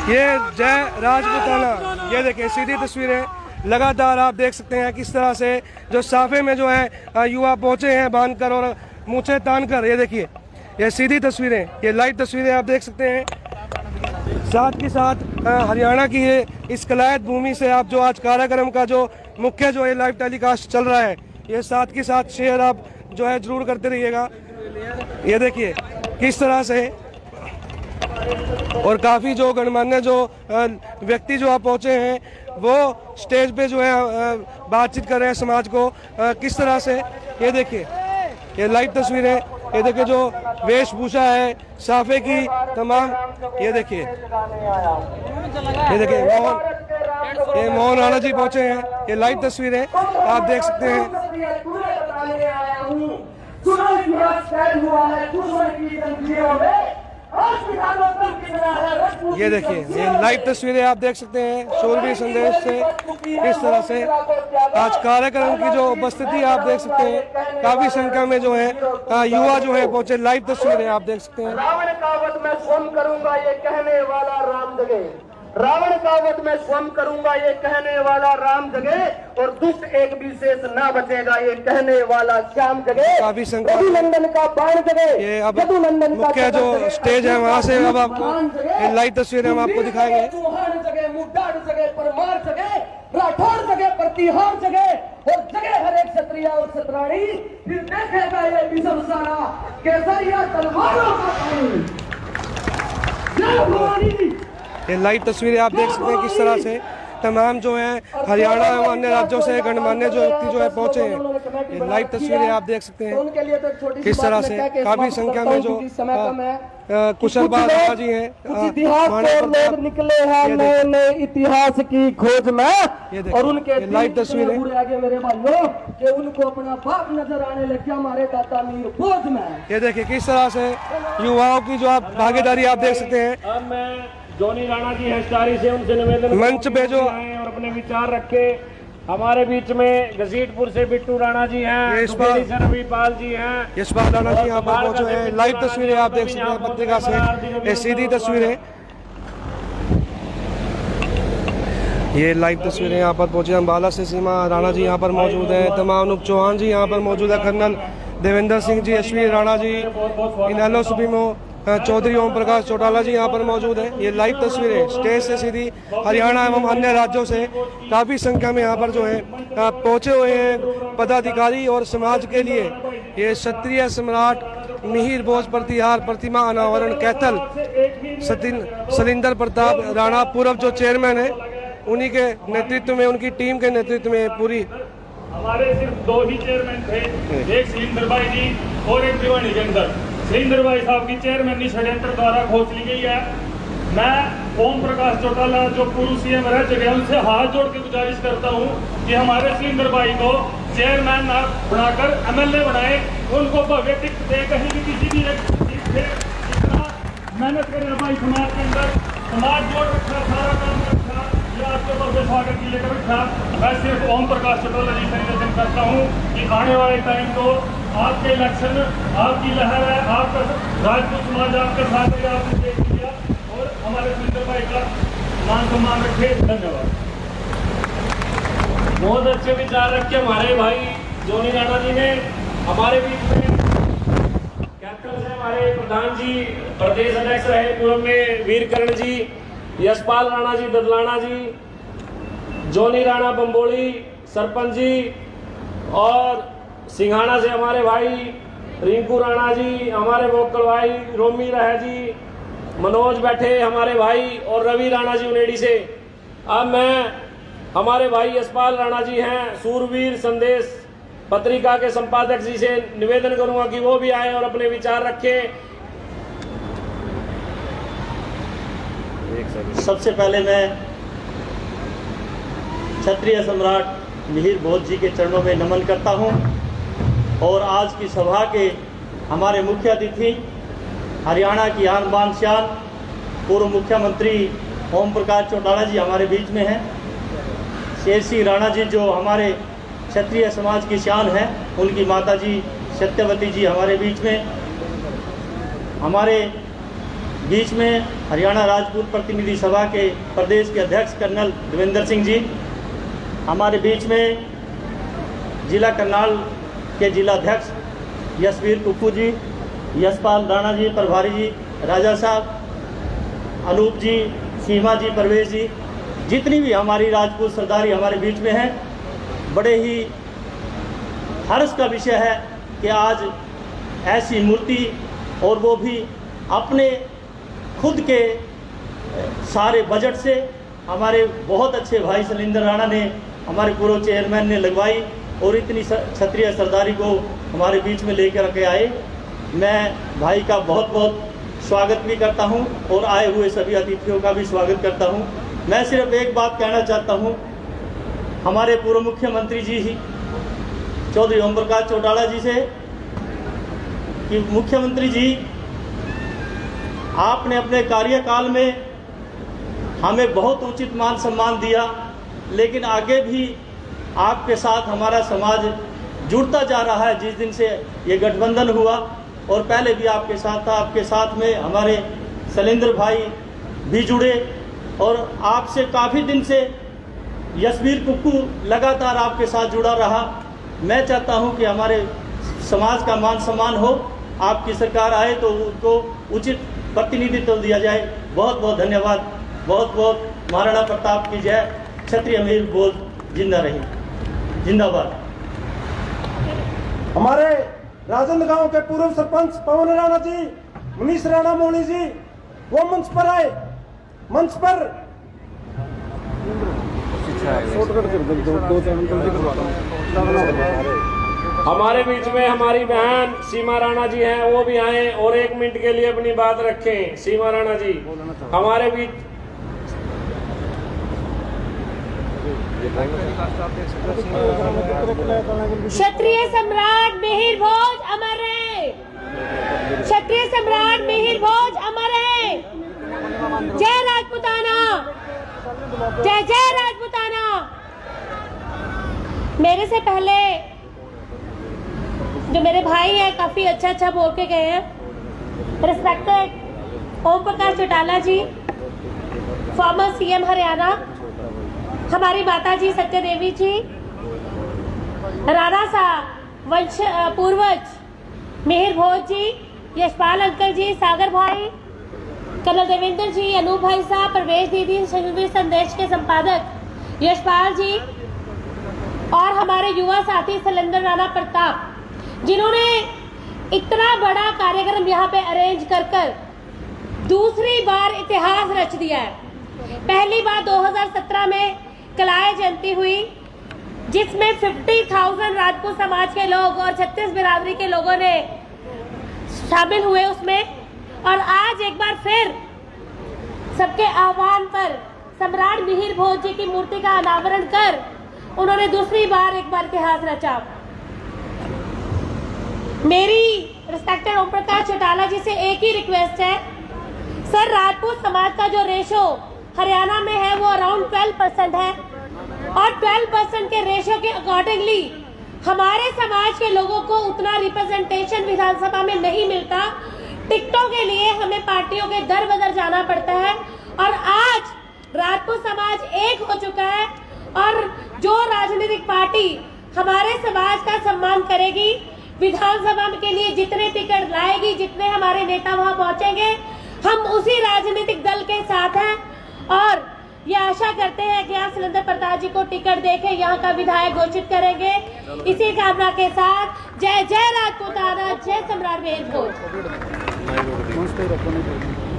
ये जय राजपूताना, ये देखिए सीधी तस्वीरें लगातार आप देख सकते हैं किस तरह से जो साफे में जो है युवा पहुंचे हैं बांधकर और मूछें तानकर। ये देखिए ये सीधी तस्वीरें, ये लाइव तस्वीरें आप देख सकते हैं। साथ के साथ हरियाणा की ये इस कलायत भूमि से आप जो आज कार्यक्रम का जो मुख्य जो ये लाइव टेलीकास्ट चल रहा है, ये साथ के साथ शेयर आप जो है जरूर करते रहिएगा। ये देखिए किस तरह से, और काफ़ी जो गणमान्य जो व्यक्ति जो आप पहुँचे हैं, वो स्टेज पे जो है बातचीत कर रहे हैं समाज को किस तरह से। ये देखिए ये लाइव तस्वीरें, ये देखिए जो वेशभूषा है साफे की तमाम, ये देखिए ये मोहन राणा जी पहुंचे हैं, ये लाइव तस्वीरें आप देख सकते हैं। ये देखिए ये लाइव तस्वीरें आप देख सकते हैं शूरवीर संदेश से। इस तरह से आज कार्यक्रम की जो उपस्थिति आप देख सकते हैं, काफी संख्या में जो है युवा जो है पहुंचे। लाइव तस्वीरें आप देख सकते हैं। रावण का वध मैं स्वयं करूंगा ये कहने वाला राम जगे, रावण का वध मैं स्वयं करूंगा ये कहने वाला राम जगे, और दुष्ट एक भी शेष ना बचेगा ये कहने वाला श्याम जगे। काफी संख्या नंदन का बाण जगे। ये अब मुख्य जो स्टेज है वहाँ से अब आपको ये लाइव तस्वीरें हम आपको दिखाएंगे। चौहान जगे, मुड्डाड़ जगे, परमार जगे, राठौर जगे, प्रतिहार जगे, और जगे हर एक क्षत्रिय और क्षत्राणी, फिर देखेगा ये विषम सारा केसरिया तलवारों का पानी। जय भवानी। ये लाइव तस्वीरें आप देख सकते हैं किस तरह से तमाम जो है हरियाणा एवं अन्य राज्यों से गणमान्य जो व्यक्ति जो है पहुंचे हैं। ये लाइव तस्वीरें आप देख सकते हैं किस तरह से काफी संख्या में जो कुशल बादशाह जी हैं, लोग निकले हैं नए नए इतिहास की खोज में, और उनके लाइव तस्वीरें आगे मेरे भाइयों कि उनको अपना बाप नजर आने लग गया हमारे दाता मीर फौज में। ये देखिए किस तरह से युवाओं की जो आप भागीदारी आप देख सकते हैं। जोनी राणा जी हंसदारी से उनसे निवेदन मंच पे जो और अपने विचार रखे। हमारे बीच में घसीटपुर से बिट्टू राणा जी हैं, रविपाल जी हैं, यशपाल राणा जी यहाँ पर पहुंचे हैं। लाइव तस्वीरें आप देख सकते हैं पत्रिका से, ये सीधी तस्वीरें, ये लाइव तस्वीरें यहाँ पर पहुंचे। अम्बाला से सीमा राणा जी यहाँ पर मौजूद हैं, तमाम अनुप चौहान जी यहाँ पर मौजूद है, कर्नल देवेंद्र सिंह जी, यशवीर राणा जी, इनेलो सुप्रीमो चौधरी ओम प्रकाश चौटाला जी यहाँ पर मौजूद है। ये लाइव तस्वीरें स्टेज से सीधी हरियाणा एवं अन्य राज्यों से काफ़ी संख्या में यहाँ पर जो है पहुँचे हुए हैं पदाधिकारी और समाज के लिए। ये क्षत्रिय सम्राट मिहिर भोज प्रतिहार प्रतिमा अनावरण कैथल सलिंदर प्रताप राणा पूर्व जो चेयरमैन है, उन्हीं के नेतृत्व में, उनकी टीम के नेतृत्व में पूरी। हमारे सिर्फ 2 ही चेयरमैन थे, एक सलिंदर भाई जी और एक दीवानी के अंदर। सलिंदर भाई साहब की चेयरमैनी षड्यंत्र द्वारा खोज ली गई है। मैं ओम प्रकाश चौटाला जो पूर्व सीएम रह चुके हैं, उनसे हाथ जोड़ के गुजारिश करता हूं कि हमारे सलिंदर भाई को चेयरमैन ना बनाकर एमएलए बनाए, उनको भव्य टिकट दे, कहीं भी किसी भी इतना मेहनत करें भाई समाज के अंदर, समाज जोड़ रखा, सारा काम रखा, ये आपके ऊपर से स्वागत के लिए रखा। मैं सिर्फ ओम प्रकाश चौटाला जी से निवेदन करता हूँ कि आने वाले टाइम को आपके इलेक्शन आपकी लहर है, आपका राजपूत समाज आपका साथ है, आपने देख लिया, और हमारे सलिंदर भाई का मान सम्मान रखे। धन्यवाद। बहुत अच्छे विचार रखे हमारे भाई जोनी राणा जी ने। हमारे बीच में कैप्टन से हमारे प्रधान जी, प्रदेश अध्यक्ष रहे पूर्व में वीरकरण जी, यशपाल राणा जी ददलाना जी, जोनी राणा बम्बोली सरपंच जी, और सिंघाना से हमारे भाई रिंकू राणा जी, हमारे वोकल भाई रोमी रहा जी, मनोज बैठे हमारे भाई, और रवि राणा जी उनेडी से। अब मैं हमारे भाई यशपाल राणा जी हैं सूरवीर संदेश पत्रिका के संपादक जी से निवेदन करूंगा कि वो भी आए और अपने विचार रखें। सबसे पहले मैं क्षत्रिय सम्राट मिहिर भोज जी के चरणों में नमन करता हूं, और आज की सभा के हमारे मुख्य अतिथि हरियाणा की आन बान शान पूर्व मुख्यमंत्री ओम प्रकाश चौटाला जी हमारे बीच में हैं। शेर सिंह राणा जी जो हमारे क्षत्रिय समाज की शान है, उनकी माता जी सत्यवती जी हमारे बीच में। हमारे बीच में हरियाणा राजपूत प्रतिनिधि सभा के प्रदेश के अध्यक्ष कर्नल देवेंद्र सिंह जी, हमारे बीच में जिला करनाल के जिलाध्यक्ष यशवीर कुक्कू जी, यशपाल राणा जी, प्रभारी जी, राजा साहब, अनूप जी, सीमा जी, परवेश जी, जितनी भी हमारी राजपूत सरदारी हमारे बीच में है। बड़े ही हर्ष का विषय है कि आज ऐसी मूर्ति, और वो भी अपने खुद के सारे बजट से, हमारे बहुत अच्छे भाई शैलेंद्र राणा ने, हमारे पूर्व चेयरमैन ने लगवाई, और इतनी क्षत्रिय सरदारी को हमारे बीच में लेकर के आए। मैं भाई का बहुत बहुत स्वागत भी करता हूं, और आए हुए सभी अतिथियों का भी स्वागत करता हूं। मैं सिर्फ एक बात कहना चाहता हूं हमारे पूर्व मुख्यमंत्री जी ही चौधरी ओम प्रकाश चौटाला जी से, कि मुख्यमंत्री जी आपने अपने कार्यकाल में हमें बहुत उचित मान सम्मान दिया, लेकिन आगे भी आपके साथ हमारा समाज जुड़ता जा रहा है। जिस दिन से ये गठबंधन हुआ, और पहले भी आपके साथ था, आपके साथ में हमारे शैलेंद्र भाई भी जुड़े, और आपसे काफ़ी दिन से यशवीर कुक्कू लगातार आपके साथ जुड़ा रहा। मैं चाहता हूं कि हमारे समाज का मान सम्मान हो, आपकी सरकार आए तो उनको उचित प्रतिनिधित्व दिया जाए। बहुत बहुत धन्यवाद। बहुत बहुत महाराणा प्रताप की जय। क्षत्रिय मिहिर भोज जिंदा रहे, जिंदाबाद। हमारे राजन गांव के पूर्व सरपंच पवन राणा जी, मनीष राणा मोनी जी, वो मंच पर आए। मंच पर हमारे बीच में हमारी बहन सीमा राणा जी हैं, वो भी आए और 1 मिनट के लिए अपनी बात रखें। सीमा राणा जी हमारे बीच। क्षत्रिय सम्राट मिहिर भोज अमर रहे। क्षत्रिय सम्राट मिहिर भोज अमर रहे। जय राजपूताना, जय जय राजपूताना। मेरे से पहले जो मेरे भाई हैं काफी अच्छा बोल के गए हैं। रिस्पेक्टेड ओम प्रकाश चौटाला जी, फॉर्मर सीएम हरियाणा, हमारी माता जी सत्यदेवी जी, राणा साहब वंश पूर्वज मिहिर भोज जी, यशपाल अंकल जी, सागर भाई, कर्नल देवेंद्र जी, अनूप भाई साहब, प्रवेश दीदी, सूरवीर संदेश के संपादक यशपाल जी, और हमारे युवा साथी शैलेंद्र राणा प्रताप, जिन्होंने इतना बड़ा कार्यक्रम यहाँ पे अरेंज कर दूसरी बार इतिहास रच दिया है। पहली बार 2017 में कलाय जयंती हुई, जिसमें 50,000 राजपूत समाज के लोग और 36 बिरादरी के लोगों ने शामिल हुए उसमें। और आज एक बार फिर सबके आह्वान पर सम्राट मिहिर भोज जी की मूर्ति का अनावरण कर उन्होंने दूसरी बार एक बार इतिहास रचा। मेरी रिस्पेक्टेड ओम प्रकाश चौटाला जी से एक ही रिक्वेस्ट है, सर राजपूत समाज का जो रेशो हरियाणा में है वो अराउंड 12% है, और 12% के रेशो के अकॉर्डिंगली हमारे समाज के लोगों को उतना रिप्रेजेंटेशन विधानसभा में नहीं मिलता। टिकटों के लिए हमें पार्टियों के दर बदर जाना पड़ता है, और आज राजपूत समाज एक हो चुका है, और जो राजनीतिक पार्टी हमारे समाज का सम्मान करेगी, विधानसभा के लिए जितने टिकट लाएगी, जितने हमारे नेता वहां पहुंचेंगे, हम उसी राजनीतिक दल के साथ हैं और ये आशा करते हैं कि आप सुरेंद्र प्रताप जी को टिकट देके यहाँ का विधायक घोषित करेंगे। इसी कामना के साथ जय जय राजपूताना, जय सम्राट मिहिर भोज।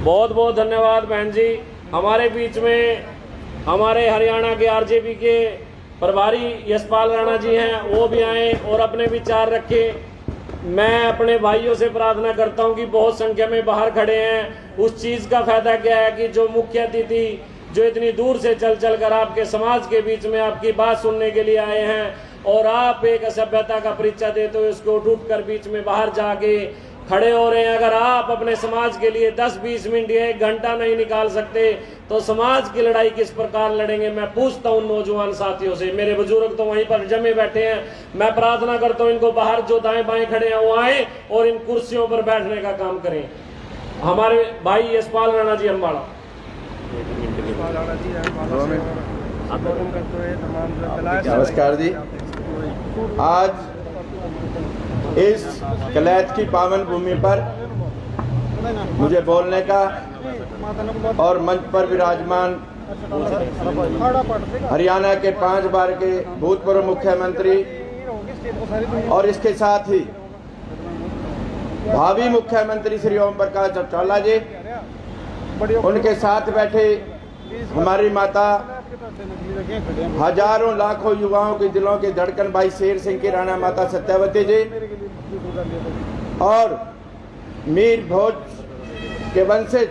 बहुत बहुत धन्यवाद बहन जी। हमारे बीच में हमारे हरियाणा के आरजेपी के प्रभारी यशपाल राणा जी हैं, वो भी आए और अपने विचार रखे। मैं अपने भाइयों से प्रार्थना करता हूं कि बहुत संख्या में बाहर खड़े हैं, उस चीज़ का फायदा क्या है कि जो मुख्य अतिथि जो इतनी दूर से चल चल कर आपके समाज के बीच में आपकी बात सुनने के लिए आए हैं और आप एक असभ्यता का परिचय देते हुए उसको उठ कर बीच में बाहर जाके खड़े हो रहे हैं। अगर आप अपने समाज के लिए 10-20 मिनट या 1 घंटा नहीं निकाल सकते तो समाज की लड़ाई किस प्रकार लड़ेंगे? मैं पूछता हूं नौजवान साथियों से, मेरे बुजुर्ग तो वहीं पर जमे बैठे हैं, मैं प्रार्थना करता हूं इनको बाहर जो दाएं बाएं खड़े हैं वो आए और इन कुर्सियों पर बैठने का काम करें। हमारे भाई यशपाल राणा जी अम्बाड़ा। नमस्कार जी। आज इस कलैत की पावन भूमि पर मुझे बोलने का और मंच पर विराजमान हरियाणा के 5 बार के भूतपूर्व मुख्यमंत्री और इसके साथ ही भावी मुख्यमंत्री श्री ओम प्रकाश चौटाला जी, उनके साथ बैठे हमारी माता, हजारों लाखों युवाओं के दिलों के धड़कन भाई शेर सिंह की राणा माता सत्यावती जी और मीर भोज के वंशज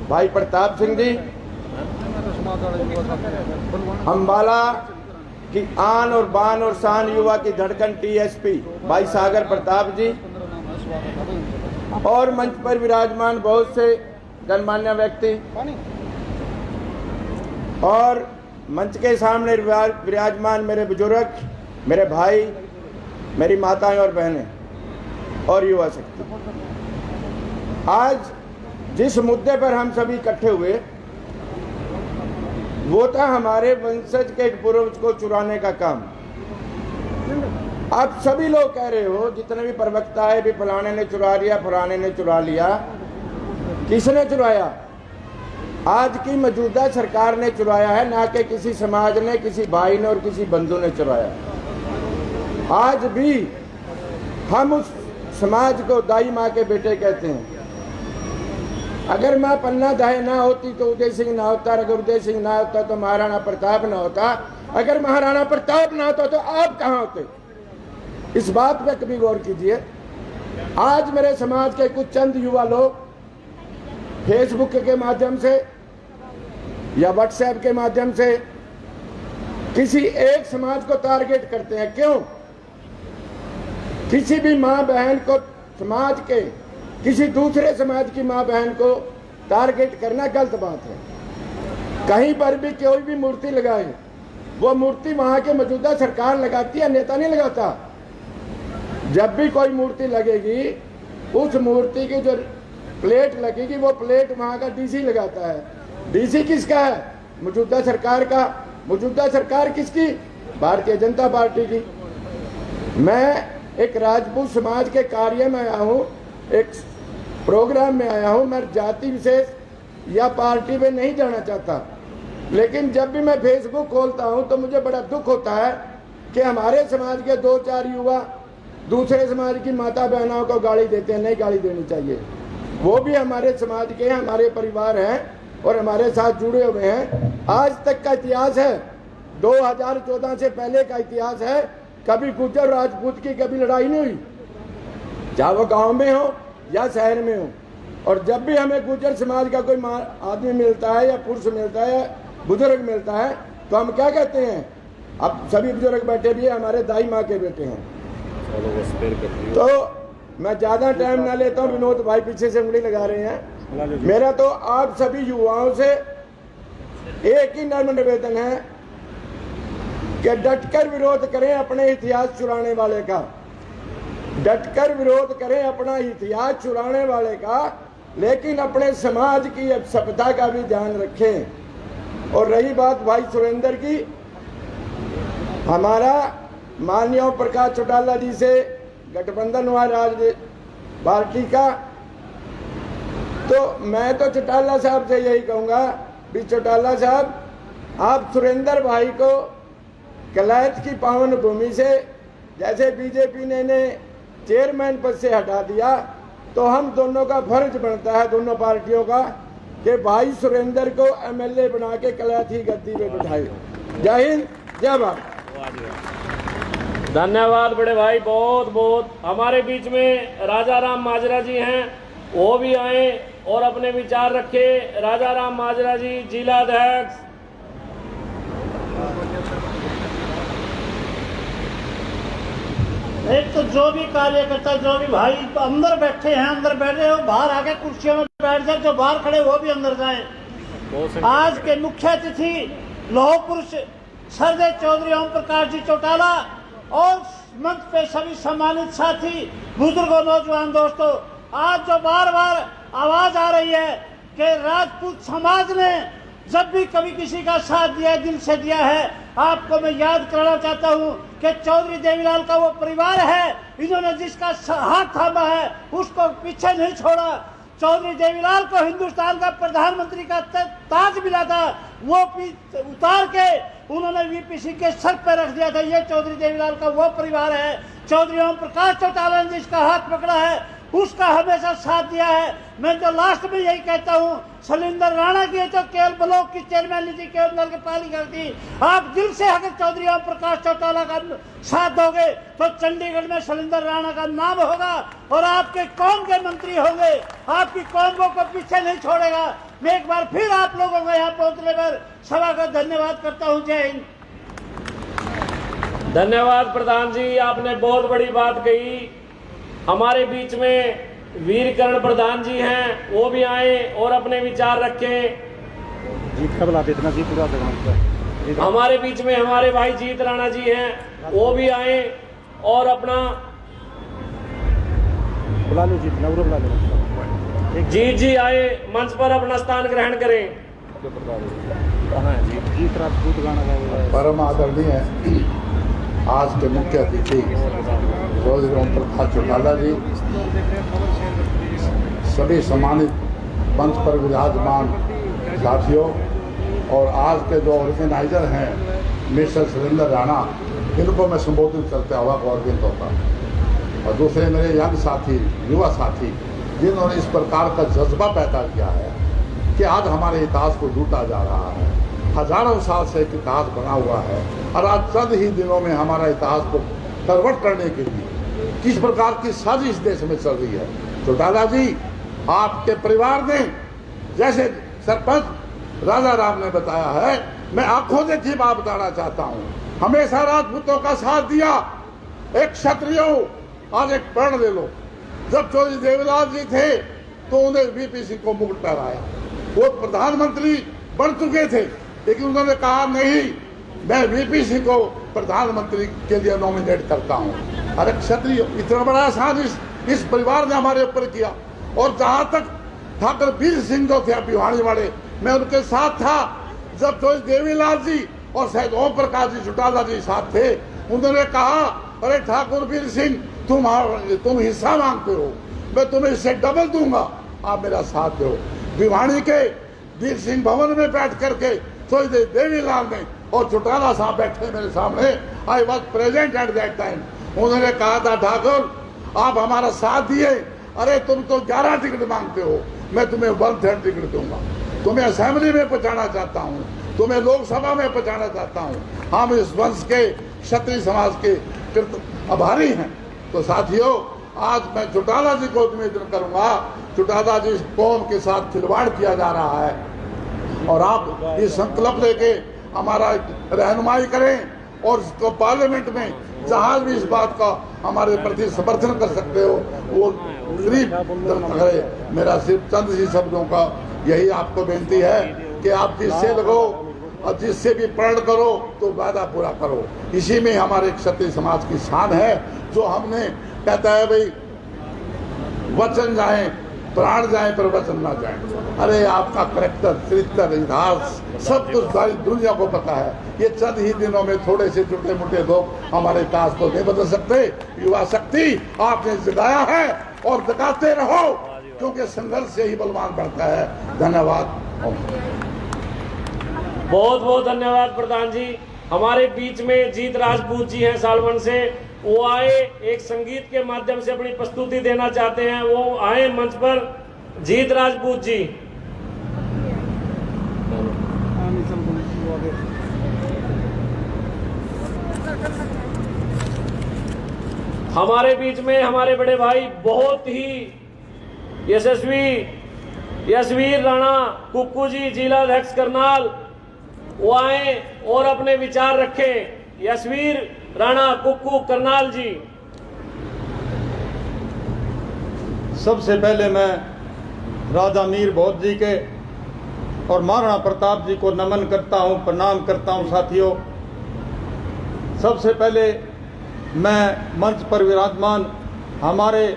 भाई प्रताप सिंह जी, अम्बाला की आन और बान और शान युवा की धड़कन टीएसपी भाई सागर प्रताप जी और मंच पर विराजमान बहुत से गणमान्य व्यक्ति और मंच के सामने विराजमान मेरे बुजुर्ग, मेरे भाई, मेरी माताएं और बहनें और युवा शक्ति। आज जिस मुद्दे पर हम सभी इकट्ठे हुए वो था हमारे वंशज के पूर्वज को चुराने का काम। आप सभी लोग कह रहे हो, जितने भी प्रवक्ता है भी फलाने ने चुरा लिया, फलाने ने चुरा लिया। किसने चुराया? आज की मौजूदा सरकार ने चुराया है, ना कि किसी समाज ने, किसी भाई ने और किसी बंधु ने चुराया। आज भी हम उस समाज को दाई माँ के बेटे कहते हैं। अगर माँ पन्ना दाई ना होती तो उदय सिंह ना होता, अगर उदय सिंह ना होता तो महाराणा प्रताप ना होता, अगर महाराणा प्रताप ना होता तो आप कहाँ होते? इस बात पे कभी गौर कीजिए। आज मेरे समाज के कुछ चंद युवा लोग फेसबुक के माध्यम से या व्हाट्सएप के माध्यम से किसी एक समाज को टारगेट करते हैं। क्यों? किसी भी माँ बहन को, समाज के किसी दूसरे समाज की माँ बहन को टारगेट करना गलत बात है। कहीं पर भी कोई भी मूर्ति लगाए, वो मूर्ति वहां के मौजूदा सरकार लगाती है, नेता नहीं लगाता। जब भी कोई मूर्ति लगेगी, उस मूर्ति की जो प्लेट लगेगी वो प्लेट वहां का डीसी लगाता है। डीसी किसका है? मौजूदा सरकार का। मौजूदा सरकार किसकी? भारतीय जनता पार्टी की। मैं एक राजपूत समाज के कार्य में आया हूँ, एक प्रोग्राम में आया हूँ। मैं जाति विशेष या पार्टी में नहीं जाना चाहता, लेकिन जब भी मैं फेसबुक खोलता हूँ तो मुझे बड़ा दुख होता है कि हमारे समाज के 2-4 युवा दूसरे समाज की माता बहनों को गाली देते हैं। नहीं गाली देनी चाहिए, वो भी हमारे समाज के, हमारे परिवार हैं और हमारे साथ जुड़े हुए हैं। आज तक का इतिहास है, 2014 से पहले का इतिहास है। कभी गुर्जर राजपूत की कभी लड़ाई नहीं हुई, चाहे वो गांव में हो या शहर में हो। और जब भी हमें गुर्जर समाज का कोई आदमी मिलता है या पुरुष मिलता है या बुजुर्ग मिलता है तो हम क्या कहते हैं? अब सभी बुजुर्ग बैठे भी है, हमारे दाई माँ के बेटे हैं। तो मैं ज्यादा टाइम ना लेता हूँ। विनोद भाई पीछे से उंगली लगा रहे हैं। मेरा तो आप सभी युवाओं से एक ही नर्म निवेदन है कि डटकर विरोध करें अपने इतिहास चुराने वाले का। डटकर विरोध करें अपना इतिहास चुराने वाले का, लेकिन अपने समाज की सभ्यता का भी ध्यान रखें। और रही बात भाई सुरेंद्र की, हमारा माननीय ओम प्रकाश चौटाला जी से गठबंधन हुआ राज पार्टी का, तो मैं तो चौटाला साहब से यही कहूँगा भी चौटाला साहब, आप सुरेंद्र भाई को कलैत की पावन भूमि से, जैसे बीजेपी ने चेयरमैन पद से हटा दिया, तो हम दोनों का फर्ज बनता है, दोनों पार्टियों का, कि भाई सुरेंद्र को एमएलए बना के कलैत की गद्दी पे बिठाए। जय हिंद, जय भारत। धन्यवाद बड़े भाई, बहुत बहुत। हमारे बीच में राजा राम माजरा जी हैं, वो भी आए और अपने विचार रखे। राजा राम माजरा जी, जिला अध्यक्ष। एक तो जो भी कार्यकर्ता, जो भी भाई अंदर बैठे हैं, अंदर बैठे हो, बाहर आके कुर्सियों में बैठ जाए, जो बाहर खड़े वो भी अंदर जाएं। आज के मुख्य अतिथि लौह पुरुष सरदेव चौधरी ओम प्रकाश जी चौटाला और मंच पे सभी सम्मानित साथी, बुजुर्गों, नौजवान दोस्तों, आज जो बार बार आवाज आ रही है कि राजपूत समाज ने जब भी कभी किसी का साथ दिया है, दिल से दिया है। आपको मैं याद कराना चाहता हूं कि चौधरी देवीलाल का वो परिवार है, इन्होंने जिसका हाथ थामा है उसको पीछे नहीं छोड़ा। चौधरी देवीलाल को हिंदुस्तान का प्रधानमंत्री का ताज मिला था, वो उतार के उन्होंने वीपीसी के सर पे रख दिया था। ये चौधरी देवीलाल का वो परिवार है। चौधरी ओम प्रकाश चौटाला ने जिसका हाथ पकड़ा है, उसका हमेशा साथ दिया है। मैं तो लास्ट में यही कहता हूँ, शैलेंद्र राणा की तो केवल ब्लॉक की चेयरमैन थी, केवल नगर पालिका थी। आप दिल से अगर चौधरी ओम प्रकाश चौटाला का साथ दोगे तो चंडीगढ़ में शैलेंद्र राणा का नाम होगा और आपके कौम के मंत्री होंगे। आपकी कौम को पीछे नहीं छोड़ेगा। मैं एक बार फिर आप लोगों को यहाँ पहुँचने पर सभा का धन्यवाद करता हूँ। जय हिंद। धन्यवाद प्रधान जी, आपने बहुत बड़ी बात कही। हमारे बीच में वीरकरण प्रधान जी हैं, वो भी आए और अपने विचार रखें। जीत का बुला देना जी, पूरा हमारे बीच में हमारे भाई जीत राणा जी हैं, वो भी आए और अपना बुला लो। जीत ना बुला लो। जीत जी आए, मंच पर अपना स्थान ग्रहण करें। जीत राजपूत गाना परम आदरणीय आज के मुख्य अतिथि चौधरी ओम प्रकाश चौटाला जी, सभी सम्मानित मंच पर विराजमान साथियों, और आज के जो ऑर्गेनाइजर हैं मिस्टर सुरेंद्र राणा, इनको मैं संबोधित करते हुआ गौरवित होता हूँ, और दूसरे मेरे यंग साथी, युवा साथी, जिन्होंने इस प्रकार का जज्बा पैदा किया है कि आज हमारे इतिहास को लूटा जा रहा है। हजारों साल से एक इतिहास बना हुआ है और आज चंद ही दिनों में हमारा इतिहास को करवट करने के लिए किस प्रकार की साजिश देश में चल रही है। चौटाला जी, आपके परिवार ने, जैसे सरपंच राजा राम ने बताया है, मैं आंखों देखी बात बताना चाहता हूँ, हमेशा राजपूतों का साथ दिया। एक क्षत्रियों, आज एक प्रण ले लो, जब चौधरी देवीलाल जी थे तो उन्हें वीपीसी को मुकुट पहनाया, वो प्रधानमंत्री बन चुके थे, लेकिन उन्होंने कहा नहीं, मैं वीपीसी को प्रधानमंत्री के लिए नॉमिनेट करता हूं। अरे क्षत्रिय, इतना बड़ा एहसान इस परिवार ने हमारे ऊपर किया। और जहां तक ठाकुर वीर सिंह जो थे भिवानी वाले, मैं उनके साथ था जब चौधरी देवीलाल जी और शायद ओम प्रकाश जी चौटाला जी साथ थे। उन्होंने कहा, अरे ठाकुर वीर सिंह, तुम हिस्सा मांगते हो, मैं तुम्हें इससे डबल दूंगा, आप मेरा साथ दो। भिवानी के वीर सिंह भवन में बैठ करके चौधरी देवीलाल ने और चौटाला साहब बैठे मेरे सामने, I was present at that time. उन्होंने कहा था, ठाकुर आप हमारा साथ दिए, अरे तुम तो 11 टिकट मांगते हो, मैं तुम्हें 1/3 टिकट दूंगा। तुम्हें असेंबली में पहुंचाना चाहता हूँ, तुम्हें लोकसभा में पहुंचाना चाहता हूँ। हम इस वंश के क्षत्रिय समाज के आभारी हैं। तो साथियों, आज मैं चौटाला जी को निवेदन करूंगा, चौटाला जी कौम के साथ खिलवाड़ किया जा रहा है, और आप ये संकल्प लेके हमारा रहनुमाई करें और इसको पार्लियामेंट में जहां भी इस बात का हमारे प्रति समर्थन कर सकते हो वो गरीब करे। मेरा सिर्फ चंद सी शब्दों का यही आपको बेनती है कि आप जिससे लगो और जिससे भी प्रण करो तो वादा पूरा करो। इसी में हमारे क्षत्रिय समाज की शान है, जो हमने कहता है भाई वचन जाए प्राण जाए पर वचन ना जाए। अरे आपका करैक्टर, चरित्र, इतिहास सब कुछ सारी दुनिया को पता है। ये चंद ही दिनों में थोड़े से छोटे मोटे लोग हमारे इतिहास को नहीं बदल सकते। युवा शक्ति आपने जगाया है और जगाते रहो, क्योंकि संघर्ष से ही बलवान बढ़ता है। धन्यवाद। बहुत बहुत धन्यवाद प्रधान जी। हमारे बीच में जीत राजपूत जी हैं सालवन से, वो आए एक संगीत के माध्यम से अपनी प्रस्तुति देना चाहते हैं। वो आए मंच पर, जीत राजपूत जी। हमारे बीच में हमारे बड़े भाई बहुत ही यशस्वी यशवीर राणा कुक्कू जी, जिला अध्यक्ष करनाल, वो आए और अपने विचार रखें। यशवीर राणा कुक्कू करनाल जी। सबसे पहले मैं राजा मीर भोज जी के और महाराणा प्रताप जी को नमन करता हूं, प्रणाम करता हूं। साथियों, सबसे पहले मैं मंच पर विराजमान हमारे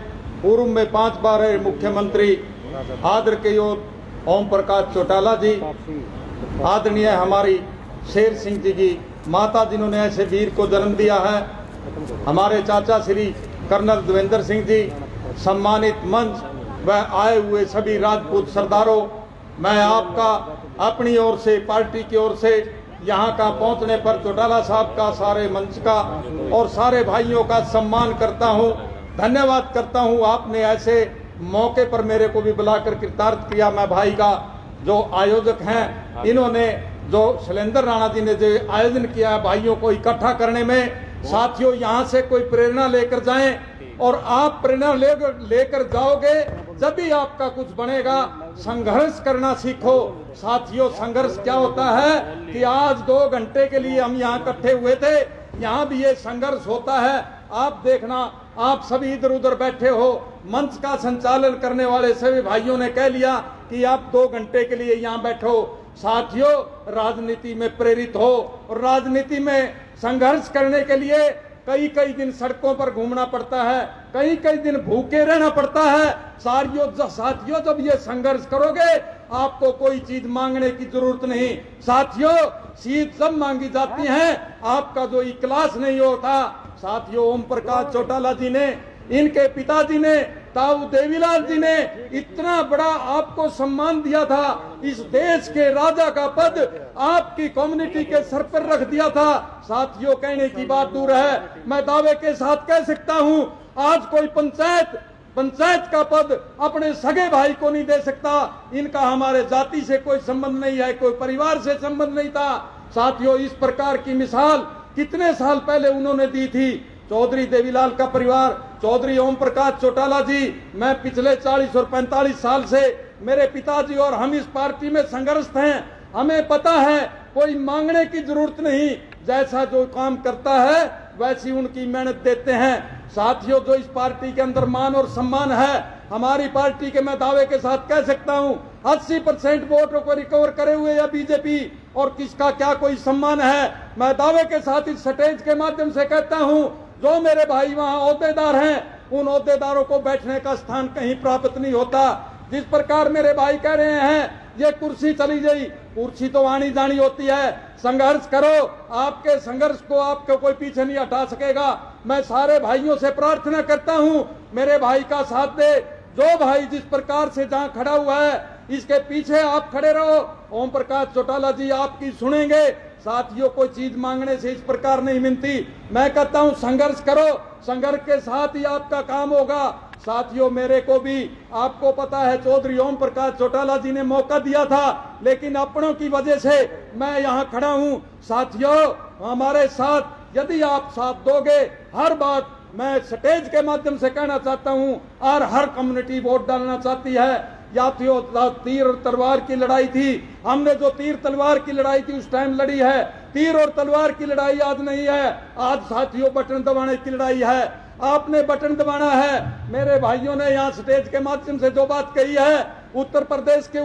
पूर्व में 5 बार रहे मुख्यमंत्री आदरणीय ओम प्रकाश चौटाला जी, आदरणीय हमारी शेर सिंह जी की माता जिन्होंने ऐसे वीर को जन्म दिया है, हमारे चाचा श्री कर्नल देवेंद्र सिंह जी, सम्मानित मंच व आए हुए सभी राजपूत सरदारों, मैं आपका अपनी ओर से, पार्टी की ओर से यहाँ का पहुँचने पर चौटाला साहब का, सारे मंच का और सारे भाइयों का सम्मान करता हूँ, धन्यवाद करता हूँ। आपने ऐसे मौके पर मेरे को भी बुलाकर कृतार्थ किया। मैं भाई का जो आयोजक हैं, इन्होंने जो शैलेंद्र राणा जी ने जो आयोजन किया है भाइयों को इकट्ठा करने में, साथियों यहाँ से कोई प्रेरणा लेकर जाएं और आप प्रेरणा लेकर जाओगे जब भी आपका कुछ बनेगा। संघर्ष करना सीखो साथियों। संघर्ष क्या होता है कि आज 2 घंटे के लिए हम यहाँ इकट्ठे हुए थे, यहाँ भी ये संघर्ष होता है। आप देखना, आप सभी इधर उधर बैठे हो, मंच का संचालन करने वाले सभी भाइयों ने कह लिया कि आप 2 घंटे के लिए यहाँ बैठो। साथियों, राजनीति में प्रेरित हो और राजनीति में संघर्ष करने के लिए कई दिन सड़कों पर घूमना पड़ता है, कई दिन भूखे रहना पड़ता है। साथियों, जब ये संघर्ष करोगे आपको कोई चीज मांगने की जरूरत नहीं। साथियों, सीट सब मांगी जाती है, आपका जो इखलास नहीं होता। साथियों, ओम प्रकाश चौटाला जी ने, इनके पिताजी ने, ताऊ देवीलाल जी ने इतना बड़ा आपको सम्मान दिया था। इस देश के राजा का पद आपकी कम्युनिटी के सर पर रख दिया था। साथियों, कहने की बात दूर है, मैं दावे के साथ कह सकता हूं, आज कोई पंचायत का पद अपने सगे भाई को नहीं दे सकता। इनका हमारे जाति से कोई संबंध नहीं है, कोई परिवार से संबंध नहीं था। साथियों, इस प्रकार की मिसाल कितने साल पहले उन्होंने दी थी। चौधरी देवीलाल का परिवार, चौधरी ओम प्रकाश चौटाला जी, मैं पिछले 40 और 45 साल से, मेरे पिताजी और हम इस पार्टी में संघर्षरत हैं। हमें पता है कोई मांगने की जरूरत नहीं, जैसा जो काम करता है वैसी उनकी मेहनत देते हैं। साथियों, जो इस पार्टी के अंदर मान और सम्मान है, हमारी पार्टी के मैं दावे के साथ कह सकता हूं 80% वोटों को रिकवर करे हुए या बीजेपी, और किसका क्या कोई सम्मान है। मैं दावे के साथ इस स्टेज के माध्यम से कहता हूं, जो मेरे भाई वहां ओहदेदार हैं, उन ओहदेदारों को बैठने का स्थान कहीं प्राप्त नहीं होता। जिस प्रकार मेरे भाई कह रहे हैं ये कुर्सी चली गई, कुर्सी तो आनी जानी होती है। संघर्ष करो, आपके संघर्ष को आपको कोई पीछे नहीं हटा सकेगा। मैं सारे भाइयों से प्रार्थना करता हूं, मेरे भाई का साथ दे। जो भाई जिस प्रकार से जहां खड़ा हुआ है, इसके पीछे आप खड़े रहो। ओम प्रकाश चौटाला जी आपकी सुनेंगे। साथियों, कोई चीज मांगने से इस प्रकार नहीं मिलती। मैं कहता हूं संघर्ष करो, संघर्ष के साथ ही आपका काम होगा। साथियों, मेरे को भी आपको पता है चौधरी ओम प्रकाश चौटाला जी ने मौका दिया था, लेकिन अपनों की वजह से मैं यहाँ खड़ा हूँ। साथियों, हमारे साथ यदि आप साथ दोगे, हर बात मैं स्टेज के माध्यम से कहना चाहता हूँ, और हर कम्युनिटी वोट डालना चाहती है। यात्रियों, तीर और तलवार की लड़ाई थी, हमने जो तीर तलवार की लड़ाई थी उस टाइम लड़ी है। तीर और तलवार की लड़ाई आज नहीं है, आज साथियों बटन दबाने की लड़ाई है। आपने बटन दबाना है। मेरे भाइयों ने यहाँ स्टेज के माध्यम से जो बात कही है, उत्तर प्रदेश के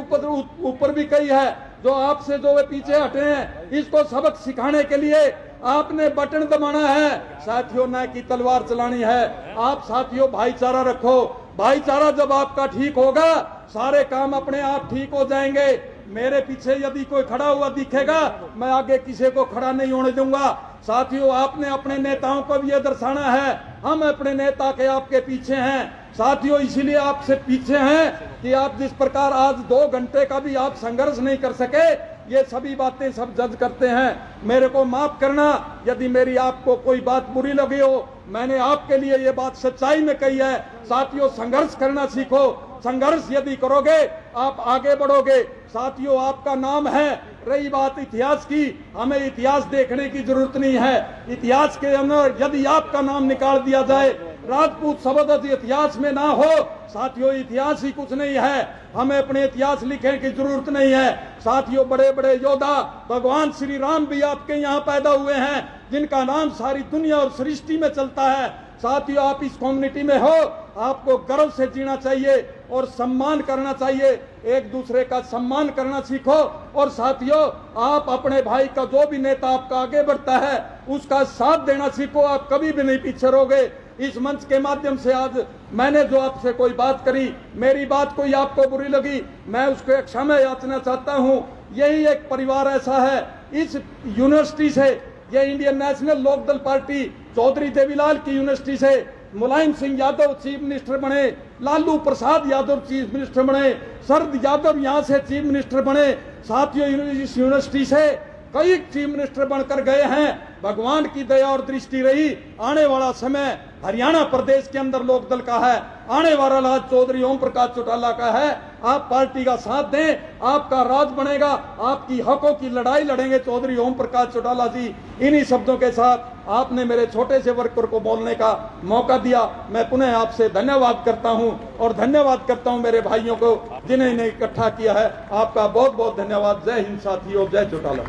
ऊपर भी कही है, जो आपसे जो वे पीछे हटे हैं, इसको सबक सिखाने के लिए आपने बटन दबाना है। साथियों, न कि तलवार चलानी है। आप साथियों भाईचारा रखो, भाईचारा जब आपका ठीक होगा सारे काम अपने आप ठीक हो जाएंगे। मेरे पीछे यदि कोई खड़ा हुआ दिखेगा मैं आगे किसी को खड़ा नहीं होने दूंगा। साथियों, आपने अपने नेताओं को भी ये दर्शाना है, हम अपने नेता के आपके पीछे हैं। साथियों, इसीलिए आपसे पीछे हैं कि आप जिस प्रकार आज 2 घंटे का भी आप संघर्ष नहीं कर सके, ये सभी बातें सब जज करते हैं। मेरे को माफ करना यदि मेरी आपको कोई बात बुरी लगी हो, मैंने आपके लिए ये बात सच्चाई में कही है। साथियों, संघर्ष करना सीखो, संघर्ष यदि करोगे आप आगे बढ़ोगे। साथियों, आपका नाम है। रही बात इतिहास की, हमें इतिहास देखने की जरूरत नहीं है। इतिहास के अंदर यदि आपका नाम निकाल दिया जाए, राजपूत शब्द इतिहास में ना हो, साथियों इतिहास ही कुछ नहीं है। हमें अपने इतिहास लिखने की जरूरत नहीं है। साथियों, बड़े बड़े योद्धा भगवान श्री राम भी आपके यहाँ पैदा हुए हैं, जिनका नाम सारी दुनिया और सृष्टि में चलता है। साथियों, आप इस कम्युनिटी में हो, आपको गर्व से जीना चाहिए और सम्मान करना चाहिए। एक दूसरे का सम्मान करना सीखो। और साथियों, आप अपने भाई का जो भी नेता आपका आगे बढ़ता है उसका साथ देना सीखो। आप कभी भी नहीं पीछे रहोगे। इस मंच के माध्यम से आज मैंने जो आपसे कोई बात करी, मेरी बात कोई आपको बुरी लगी, मैं उसको क्षमा याचना चाहता हूँ। यही एक परिवार ऐसा है। इस यूनिवर्सिटी से, ये Indian national Lokdal party Chaudhary Devilal की यूनिवर्सिटी से मुलायम सिंह यादव चीफ मिनिस्टर बने, लालू प्रसाद यादव चीफ मिनिस्टर बने, शरद यादव यहाँ से चीफ मिनिस्टर बने। साथियों, इस यूनिवर्सिटी से कई चीफ मिनिस्टर बनकर गए हैं। भगवान की दया और दृष्टि रही। आने वाला समय हरियाणा प्रदेश के अंदर लोकदल का है, आने वाला राज चौधरी ओम प्रकाश चौटाला का है। आप पार्टी का साथ दें, आपका राज बनेगा, आपकी हकों की लड़ाई लड़ेंगे चौधरी ओम प्रकाश चौटाला जी। इन्हीं शब्दों के साथ आपने मेरे छोटे से वर्कर को बोलने का मौका दिया। मैं पुनः आपसे धन्यवाद करता हूं और धन्यवाद करता हूं मेरे भाइयों को जिन्हें इन्हें इकट्ठा किया है। आपका बहुत बहुत धन्यवाद। जय हिंद साथियों, जय चौटाला।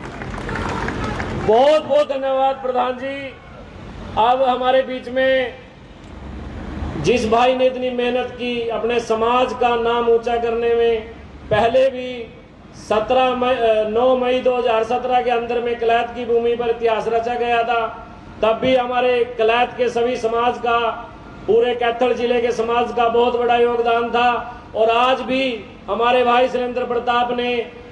बहुत बहुत धन्यवाद प्रधान जी। अब हमारे बीच में जिस भाई ने इतनी मेहनत की अपने समाज का नाम ऊंचा करने में, पहले भी 9 मई 2017 के अंदर में कलैत की भूमि पर इतिहास रचा गया था। तब भी हमारे कलैत के सभी समाज का, पूरे कैथल जिले के समाज का बहुत बड़ा योगदान था। और आज भी हमारे भाई शैलेंद्र प्रताप ने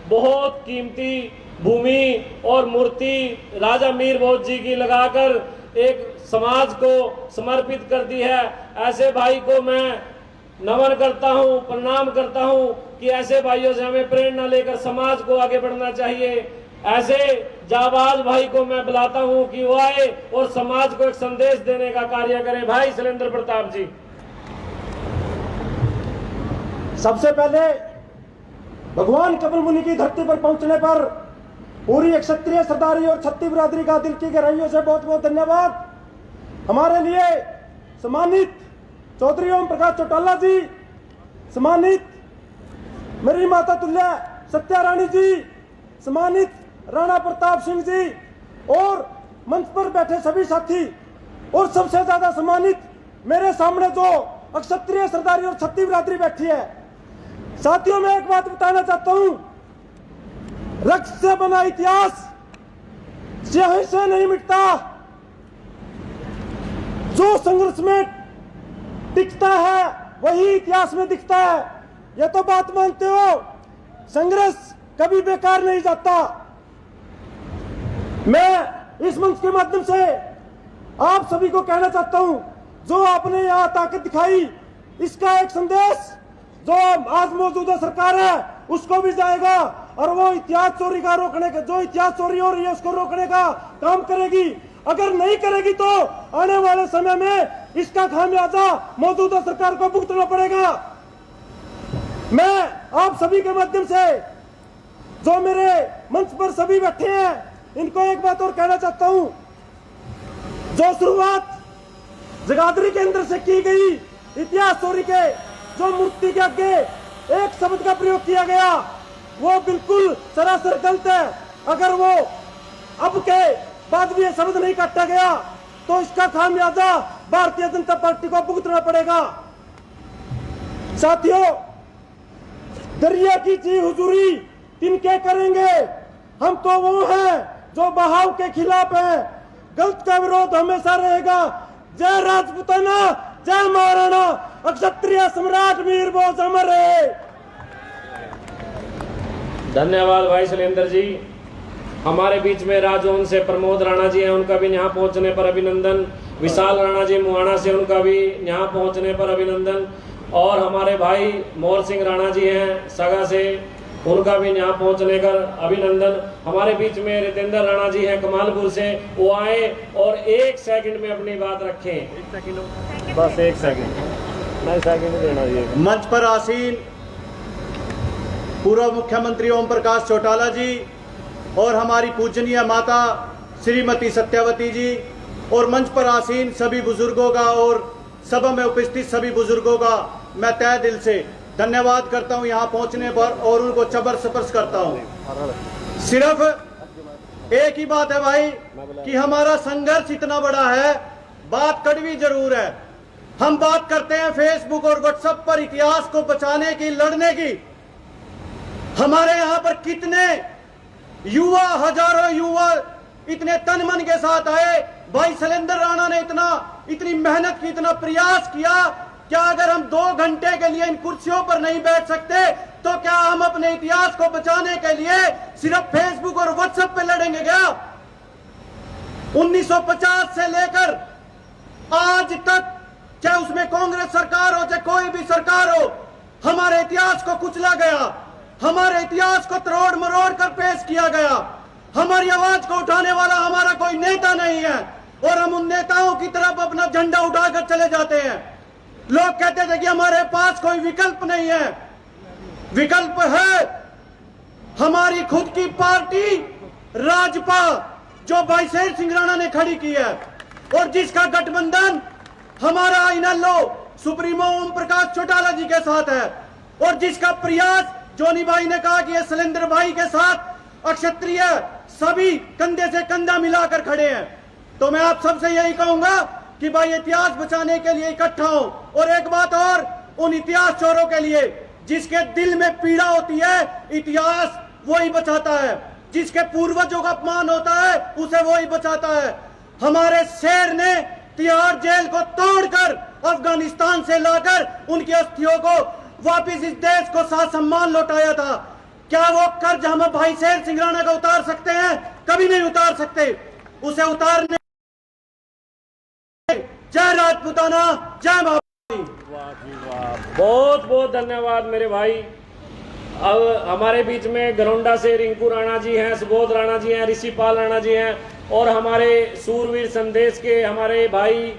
बहुत कीमती भूमि और मूर्ति राजा मीर भोज जी की लगाकर एक समाज को समर्पित कर दी है। ऐसे भाई को मैं नमन करता हूं, प्रणाम करता हूं कि ऐसे भाइयों से हमें प्रेरणा लेकर समाज को आगे बढ़ना चाहिए। ऐसे जाबाज भाई को मैं बुलाता हूं कि वो आए और समाज को एक संदेश देने का कार्य करें। भाई शैलेंद्र प्रताप जी। सबसे पहले भगवान कपिल मुनि की धरती पर पहुंचने पर पूरी एक क्षत्रिय सरदारी और छत्ती बिरादरी का दिल की गहराइयों से बहुत बहुत धन्यवाद। हमारे लिए सम्मानित चौधरी ओम प्रकाश चौटाला जी, सम्मानित मेरी माता तुल्य सत्या रानी जी, सम्मानित राणा प्रताप सिंह जी और मंच पर बैठे सभी साथी, और सबसे ज्यादा सम्मानित मेरे सामने जो अक्षत्रिय सरदारी और छत्ती बिरादरी बैठी है। साथियों, मैं एक बात बताना चाहता हूं, रक्त से बना इतिहास स्याही से नहीं मिटता। जो संघर्ष में टिकता है वही इतिहास में दिखता है। ये तो बात मानते हो, संघर्ष कभी बेकार नहीं जाता। मैं इस मंच के माध्यम से आप सभी को कहना चाहता हूं, जो आपने यहाँ ताकत दिखाई, इसका एक संदेश जो आज मौजूदा सरकार है उसको भी जाएगा और वो इतिहास चोरी का रोकने का, जो इतिहास चोरी हो रही है उसको रोकने का काम करेगी। अगर नहीं करेगी तो आने वाले समय में इसका खामियाजा मौजूदा सरकार को भुगतना पड़ेगा। मैं आप सभी के माध्यम से, जो मेरे मंच पर सभी बैठे हैं, इनको एक बात और कहना चाहता हूं। जो शुरुआत जगाधरी केंद्र से की गई इतिहास चोरी के, जो मूर्ति के आगे एक शब्द का प्रयोग किया गया, वो बिल्कुल सरासर गलत है। अगर वो अब के बाद भी ये शब्द नहीं काटा गया तो इसका खामियाजा भारतीय जनता पार्टी को भुगतना पड़ेगा। साथियों, दरिया की ची हुजूरी तिनके करेंगे, हम तो वो हैं जो बहाव के खिलाफ हैं। गलत का विरोध हमेशा रहेगा। जय राजपूताना, जय महाराणा क्षत्रिय सम्राट वीर भोज अमर रहे। धन्यवाद भाई शैलेंद्र जी। हमारे बीच में राजौन से प्रमोद राणा जी हैं, उनका भी यहाँ पहुँचने पर अभिनंदन। विशाल राणा जी मुहाना से, उनका भी यहाँ पहुँचने पर अभिनंदन। और हमारे भाई मोहर सिंह राणा जी हैं सगा से, उनका भी यहाँ पहुँचने का अभिनंदन। हमारे बीच में रितेंद्र राणा जी हैं कमालपुर से, वो आए और 1 सेकंड में अपनी बात रखें। बस 1 सेकंड, मैं सेकंड देना ये। मंच पर आसीन पूर्व मुख्यमंत्री ओम प्रकाश चौटाला जी और हमारी पूजनीय माता श्रीमती सत्यावती जी और मंच पर आसीन सभी बुजुर्गों का और सभा में उपस्थित सभी बुजुर्गों का मैं तहे दिल से धन्यवाद करता हूं यहाँ पहुंचने पर और उनको चबर स्पर्श करता हूं। सिर्फ एक ही बात है भाई कि हमारा संघर्ष इतना बड़ा है, बात कड़वी जरूर है। हम बात करते हैं फेसबुक और व्हाट्सएप पर इतिहास को बचाने की, लड़ने की। हमारे यहाँ पर कितने युवा, हजारों युवा इतने तन मन के साथ आए। भाई शैलेंद्र राणा ने इतनी मेहनत की, इतना प्रयास किया। क्या अगर हम 2 घंटे के लिए इन कुर्सियों पर नहीं बैठ सकते तो क्या हम अपने इतिहास को बचाने के लिए सिर्फ फेसबुक और व्हाट्सएप पे लड़ेंगे क्या? 1950 से लेकर आज तक, चाहे उसमें कांग्रेस सरकार हो चाहे कोई भी सरकार हो, हमारे इतिहास को कुचला गया, हमारे इतिहास को तरोड़ मरोड़ कर पेश किया गया। हमारी आवाज को उठाने वाला हमारा कोई नेता नहीं है और हम उन नेताओं की तरफ अपना झंडा उठाकर चले जाते हैं। लोग कहते थे कि हमारे पास कोई विकल्प नहीं है। विकल्प है हमारी खुद की पार्टी राजपा, जो भाई शेर सिंह राणा ने खड़ी की है और जिसका गठबंधन हमारा इनेलो सुप्रीमो ओम प्रकाश चौटाला जी के साथ है और जिसका प्रयास जोनी भाई ने कहा कि ये शैलेंद्र भाई के साथ अक्षत्रिय सभी कंधे से कंधा मिलाकर खड़े हैं। तो मैं आप सबसे यही कहूंगा कि भाई इतिहास बचाने के लिए इकट्ठा हो। और एक बात और, उन इतिहास चोरों के लिए जिसके दिल में पीड़ा होती है, इतिहास वही बचाता है। जिसके पूर्वजों का अपमान होता है उसे वही बचाता है। हमारे शेर ने तिहाड़ जेल को तोड़कर अफगानिस्तान से लाकर उनकी अस्थियों को वापिस इस देश को साथ सम्मान लौटाया था। क्या वो कर्ज हम भाई शेर सिंह राणा का उतार सकते हैं? कभी नहीं उतार सकते। उसे उतारने, जय राजपूताना, जय महारानी। बहुत बहुत धन्यवाद मेरे भाई। अब हमारे बीच में गरोंडा से रिंकू राणा जी हैं, सुबोध राणा जी हैं, ऋषिपाल राणा जी हैं और हमारे सूरवीर संदेश के हमारे भाई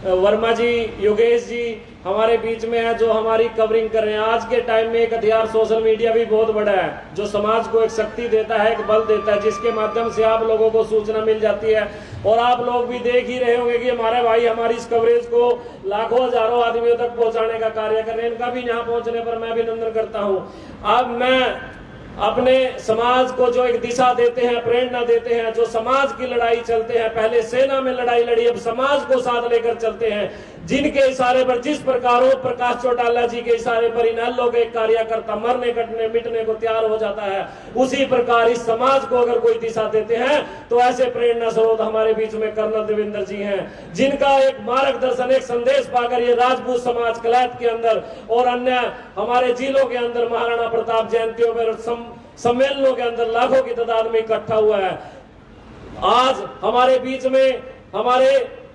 वर्मा जी, योगेश जी हमारे बीच में है, जो हमारी कवरिंग कर रहे हैं। आज के टाइम में एक हथियार सोशल मीडिया भी बहुत बड़ा है, जो समाज को एक शक्ति देता है, एक बल देता है, जिसके माध्यम से आप लोगों को सूचना मिल जाती है। और आप लोग भी देख ही रहे होंगे कि हमारे भाई हमारी इस कवरेज को लाखों हजारों आदमियों तक पहुंचाने का कार्य कर रहे हैं। इनका भी यहाँ पहुंचने पर मैं अभिनंदन करता हूँ। अब मैं अपने समाज को जो एक दिशा देते हैं, प्रेरणा देते हैं, जो समाज की लड़ाई चलते हैं, पहले सेना में लड़ाई लड़ी, अब समाज को साथ लेकर चलते हैं। जिनके इशारे पर, जिस प्रकार प्रकाश चौटाला जी के इशारे पर इनेलो के कार्यकर्ता मरने कटने मिटने को तैयार हो जाता है, उसी प्रकार इस समाज को अगर कोई दिशा देते हैं तो ऐसे प्रेरणा स्रोत हमारे बीच में कर्नल देवेंद्र जी हैं, जिनका एक मार्गदर्शन, एक संदेश पाकर ये राजपूत समाज कलैत के अंदर और अन्य हमारे जिलों के अंदर महाराणा प्रताप जयंतियों पर सम्मेलनों के अंदर लाखों की तादाद में इकट्ठा हुआ है। आज हमारे बीच में हमारे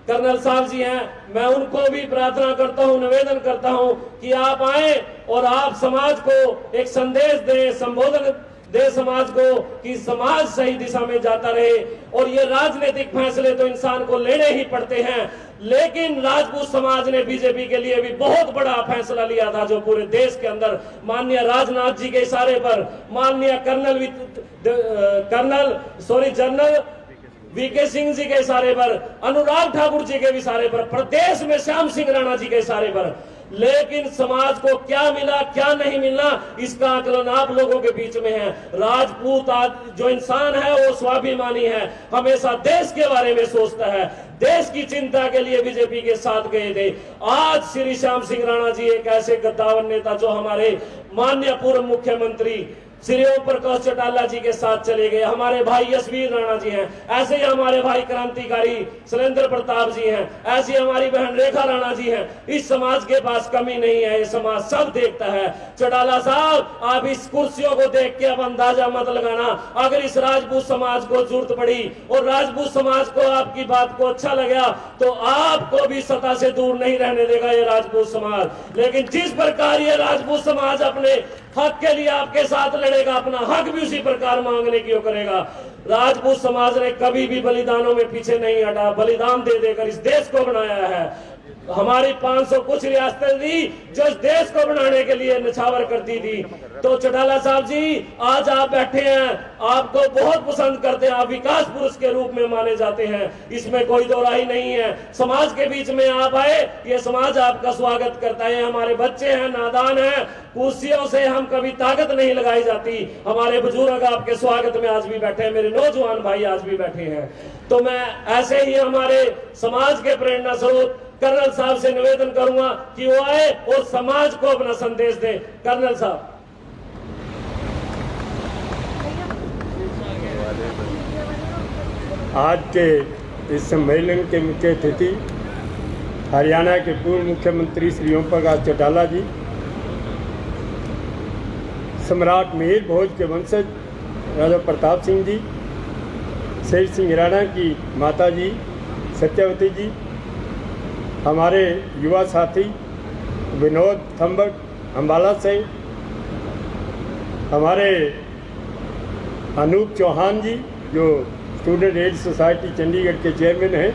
कर्नल साहब जी हैं, मैं उनको भी प्रार्थना करता हूं, निवेदन करता हूं कि आप आए और आप समाज को एक संदेश दें, संबोधन दे समाज को कि समाज सही दिशा में जाता रहे। और ये राजनीतिक फैसले तो इंसान को लेने ही पड़ते हैं, लेकिन राजपूत समाज ने बीजेपी के लिए भी बहुत बड़ा फैसला लिया था, जो पूरे देश के अंदर माननीय राजनाथ जी के इशारे पर, माननीय जनरल वीके सिंह जी के इशारे पर, अनुराग ठाकुर जी के इशारे पर, प्रदेश में श्याम सिंह राणा जी के इशारे पर। लेकिन समाज को क्या मिला, क्या नहीं मिला, इसका आकलन आप लोगों के बीच में है। राजपूत जो इंसान है वो स्वाभिमानी है, हमेशा देश के बारे में सोचता है, देश की चिंता के लिए बीजेपी के साथ गए थे। आज श्री श्याम सिंह राणा जी एक ऐसे गद्दावर नेता, जो हमारे माननीय पूर्व मुख्यमंत्री श्री ओम प्रकाश चौटाला जी के साथ चले गए। हमारे भाई यशवीर राणा जी हैं, ऐसे ही हमारे भाई क्रांतिकारी शैलेंद्र प्रताप जी हैं, ऐसी हमारी बहन रेखा राणा जी हैं। इस समाज के पास कमी नहीं है, ये समाज सब देखता है। चौटाला साहब, आप इस कुर्सियों को देख के अब अंदाजा मत लगाना। अगर इस राजपूत समाज को जरूरत पड़ी और राजपूत समाज को आपकी बात को अच्छा लगा तो आपको भी सत्ता से दूर नहीं रहने देगा ये राजपूत समाज। लेकिन जिस प्रकार ये राजपूत समाज अपने हक के लिए आपके साथ लड़ेगा, अपना हक भी उसी प्रकार मांगने की करेगा। राजपूत समाज ने कभी भी बलिदानों में पीछे नहीं हटा, बलिदान दे देकर इस देश को बनाया है। हमारी 500 कुछ रियासतें थी जो इस देश को बनाने के लिए निछावर करती थी। तो चौटाला साहब जी, आज आप बैठे हैं, आपको बहुत पसंद करते हैं, आप विकास पुरुष के रूप में माने जाते हैं, इसमें कोई दो राय नहीं है। समाज के बीच में आप आए, ये समाज आपका स्वागत करता है। हमारे बच्चे हैं, नादान हैं, कुर्सियों से हम कभी ताकत नहीं लगाई जाती। हमारे बुजुर्ग आपके स्वागत में आज भी बैठे हैं, मेरे नौजवान भाई आज भी बैठे हैं। तो मैं ऐसे ही हमारे समाज के प्रेरणा स्रोत कर्नल साहब से निवेदन करूंगा कि वो आए और समाज को अपना संदेश दें। कर्नल साहब। आज के इस सम्मेलन के मुख्य अतिथि हरियाणा के पूर्व मुख्यमंत्री श्री ओम प्रकाश चौटाला जी, सम्राट मिहिर भोज के वंशज राजा प्रताप सिंह जी, शेर सिंह राणा की माता जी सत्यवती जी, हमारे युवा साथी विनोद थम्बक अम्बाला से, हमारे अनूप चौहान जी जो स्टूडेंट एड सोसाइटी चंडीगढ़ के चेयरमैन हैं,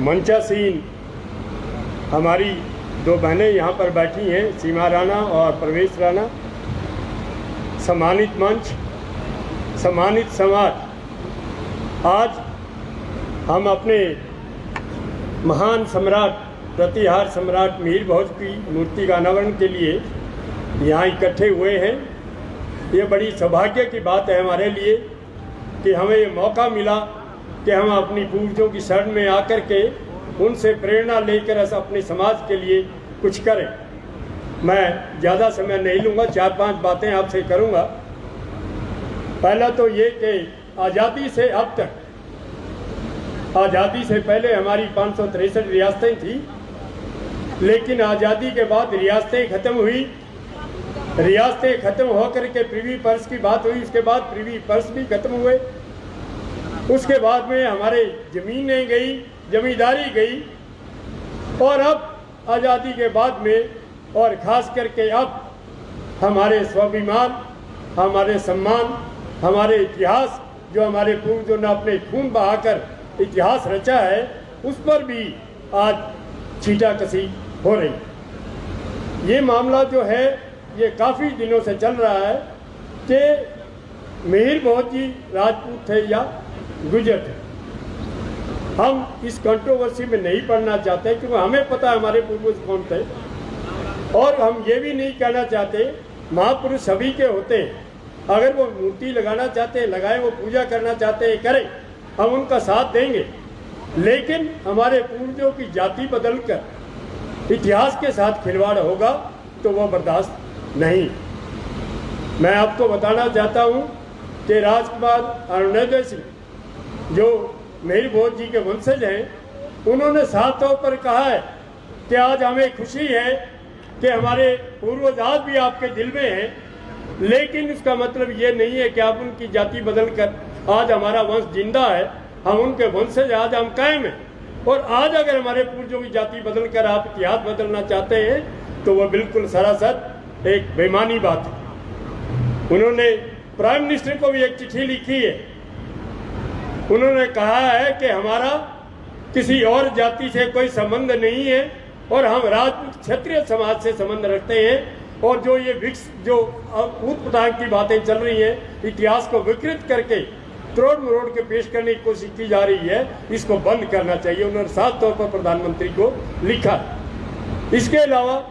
मंचा सीन, हमारी 2 बहनें यहाँ पर बैठी हैं, सीमा राणा और प्रवेश राणा, सम्मानित मंच, सम्मानित समाज। आज हम अपने महान सम्राट प्रतिहार सम्राट मिहिर भोज की मूर्ति का अनावरण के लिए यहाँ इकट्ठे हुए हैं। ये बड़ी सौभाग्य की बात है हमारे लिए कि हमें ये मौका मिला कि हम अपनी पूर्वजों की शरण में आकर के उनसे प्रेरणा लेकर ऐसा अपने समाज के लिए कुछ करें। मैं ज़्यादा समय नहीं लूँगा, 4-5 बातें आपसे करूँगा। पहला तो ये कि आज़ादी से अब तक, आज़ादी से पहले हमारी 563 रियासतें थी, लेकिन आज़ादी के बाद रियासतें ख़त्म हुई। रियासतें ख़त्म होकर के प्रिवी पर्स की बात हुई, उसके बाद प्रिवी पर्स भी ख़त्म हुए। उसके बाद में हमारे ज़मीनें गई, जमींदारी गई, और अब आज़ादी के बाद में और ख़ास करके अब हमारे स्वाभिमान, हमारे सम्मान, हमारे इतिहास जो हमारे पूर्वजों ने अपने खून बहाकर इतिहास रचा है, उस पर भी आज छींटाकशी हो रही। ये मामला जो है ये काफ़ी दिनों से चल रहा है कि मिहिर भोज जी राजपूत थे या गुर्जर थे। हम इस कंट्रोवर्सी में नहीं पड़ना चाहते क्योंकि हमें पता है हमारे पूर्वज कौन थे, और हम ये भी नहीं कहना चाहते, महापुरुष सभी के होते हैं। अगर वो मूर्ति लगाना चाहते हैं लगाएं, वो पूजा करना चाहते हैं करें, हम उनका साथ देंगे। लेकिन हमारे पूर्वजों की जाति बदलकर इतिहास के साथ खिलवाड़ होगा तो वो बर्दाश्त नहीं। मैं आपको बताना चाहता हूँ कि राजकुमार अरुणोदय सिंह जो मिहिर भोज जी के वंशज हैं, उन्होंने साफ तौर पर कहा है कि आज हमें खुशी है कि हमारे पूर्वज आज भी आपके दिल में हैं, लेकिन इसका मतलब ये नहीं है कि आप उनकी जाति बदल कर आज हमारा वंश जिंदा है, हम उनके वंशज आज हम कायम हैं। और आज अगर हमारे पूर्वजों की जाति बदल कर आप इतिहास बदलना चाहते हैं तो वह बिल्कुल सरासर एक बेईमानी बात है। उन्होंने प्राइम मिनिस्टर को भी एक चिट्ठी लिखी है, उन्होंने कहा है कि हमारा किसी और जाति से कोई संबंध नहीं है और हम राजपूत क्षत्रिय समाज से संबंध रखते हैं। और जो ये जो ऊट-पटांग की बातें चल रही हैं, इतिहास को विकृत करके त्रोड़ मरोड़ के पेश करने की कोशिश की जा रही है, इसको बंद करना चाहिए। उन्होंने साफ तौर पर प्रधानमंत्री को लिखा। इसके अलावा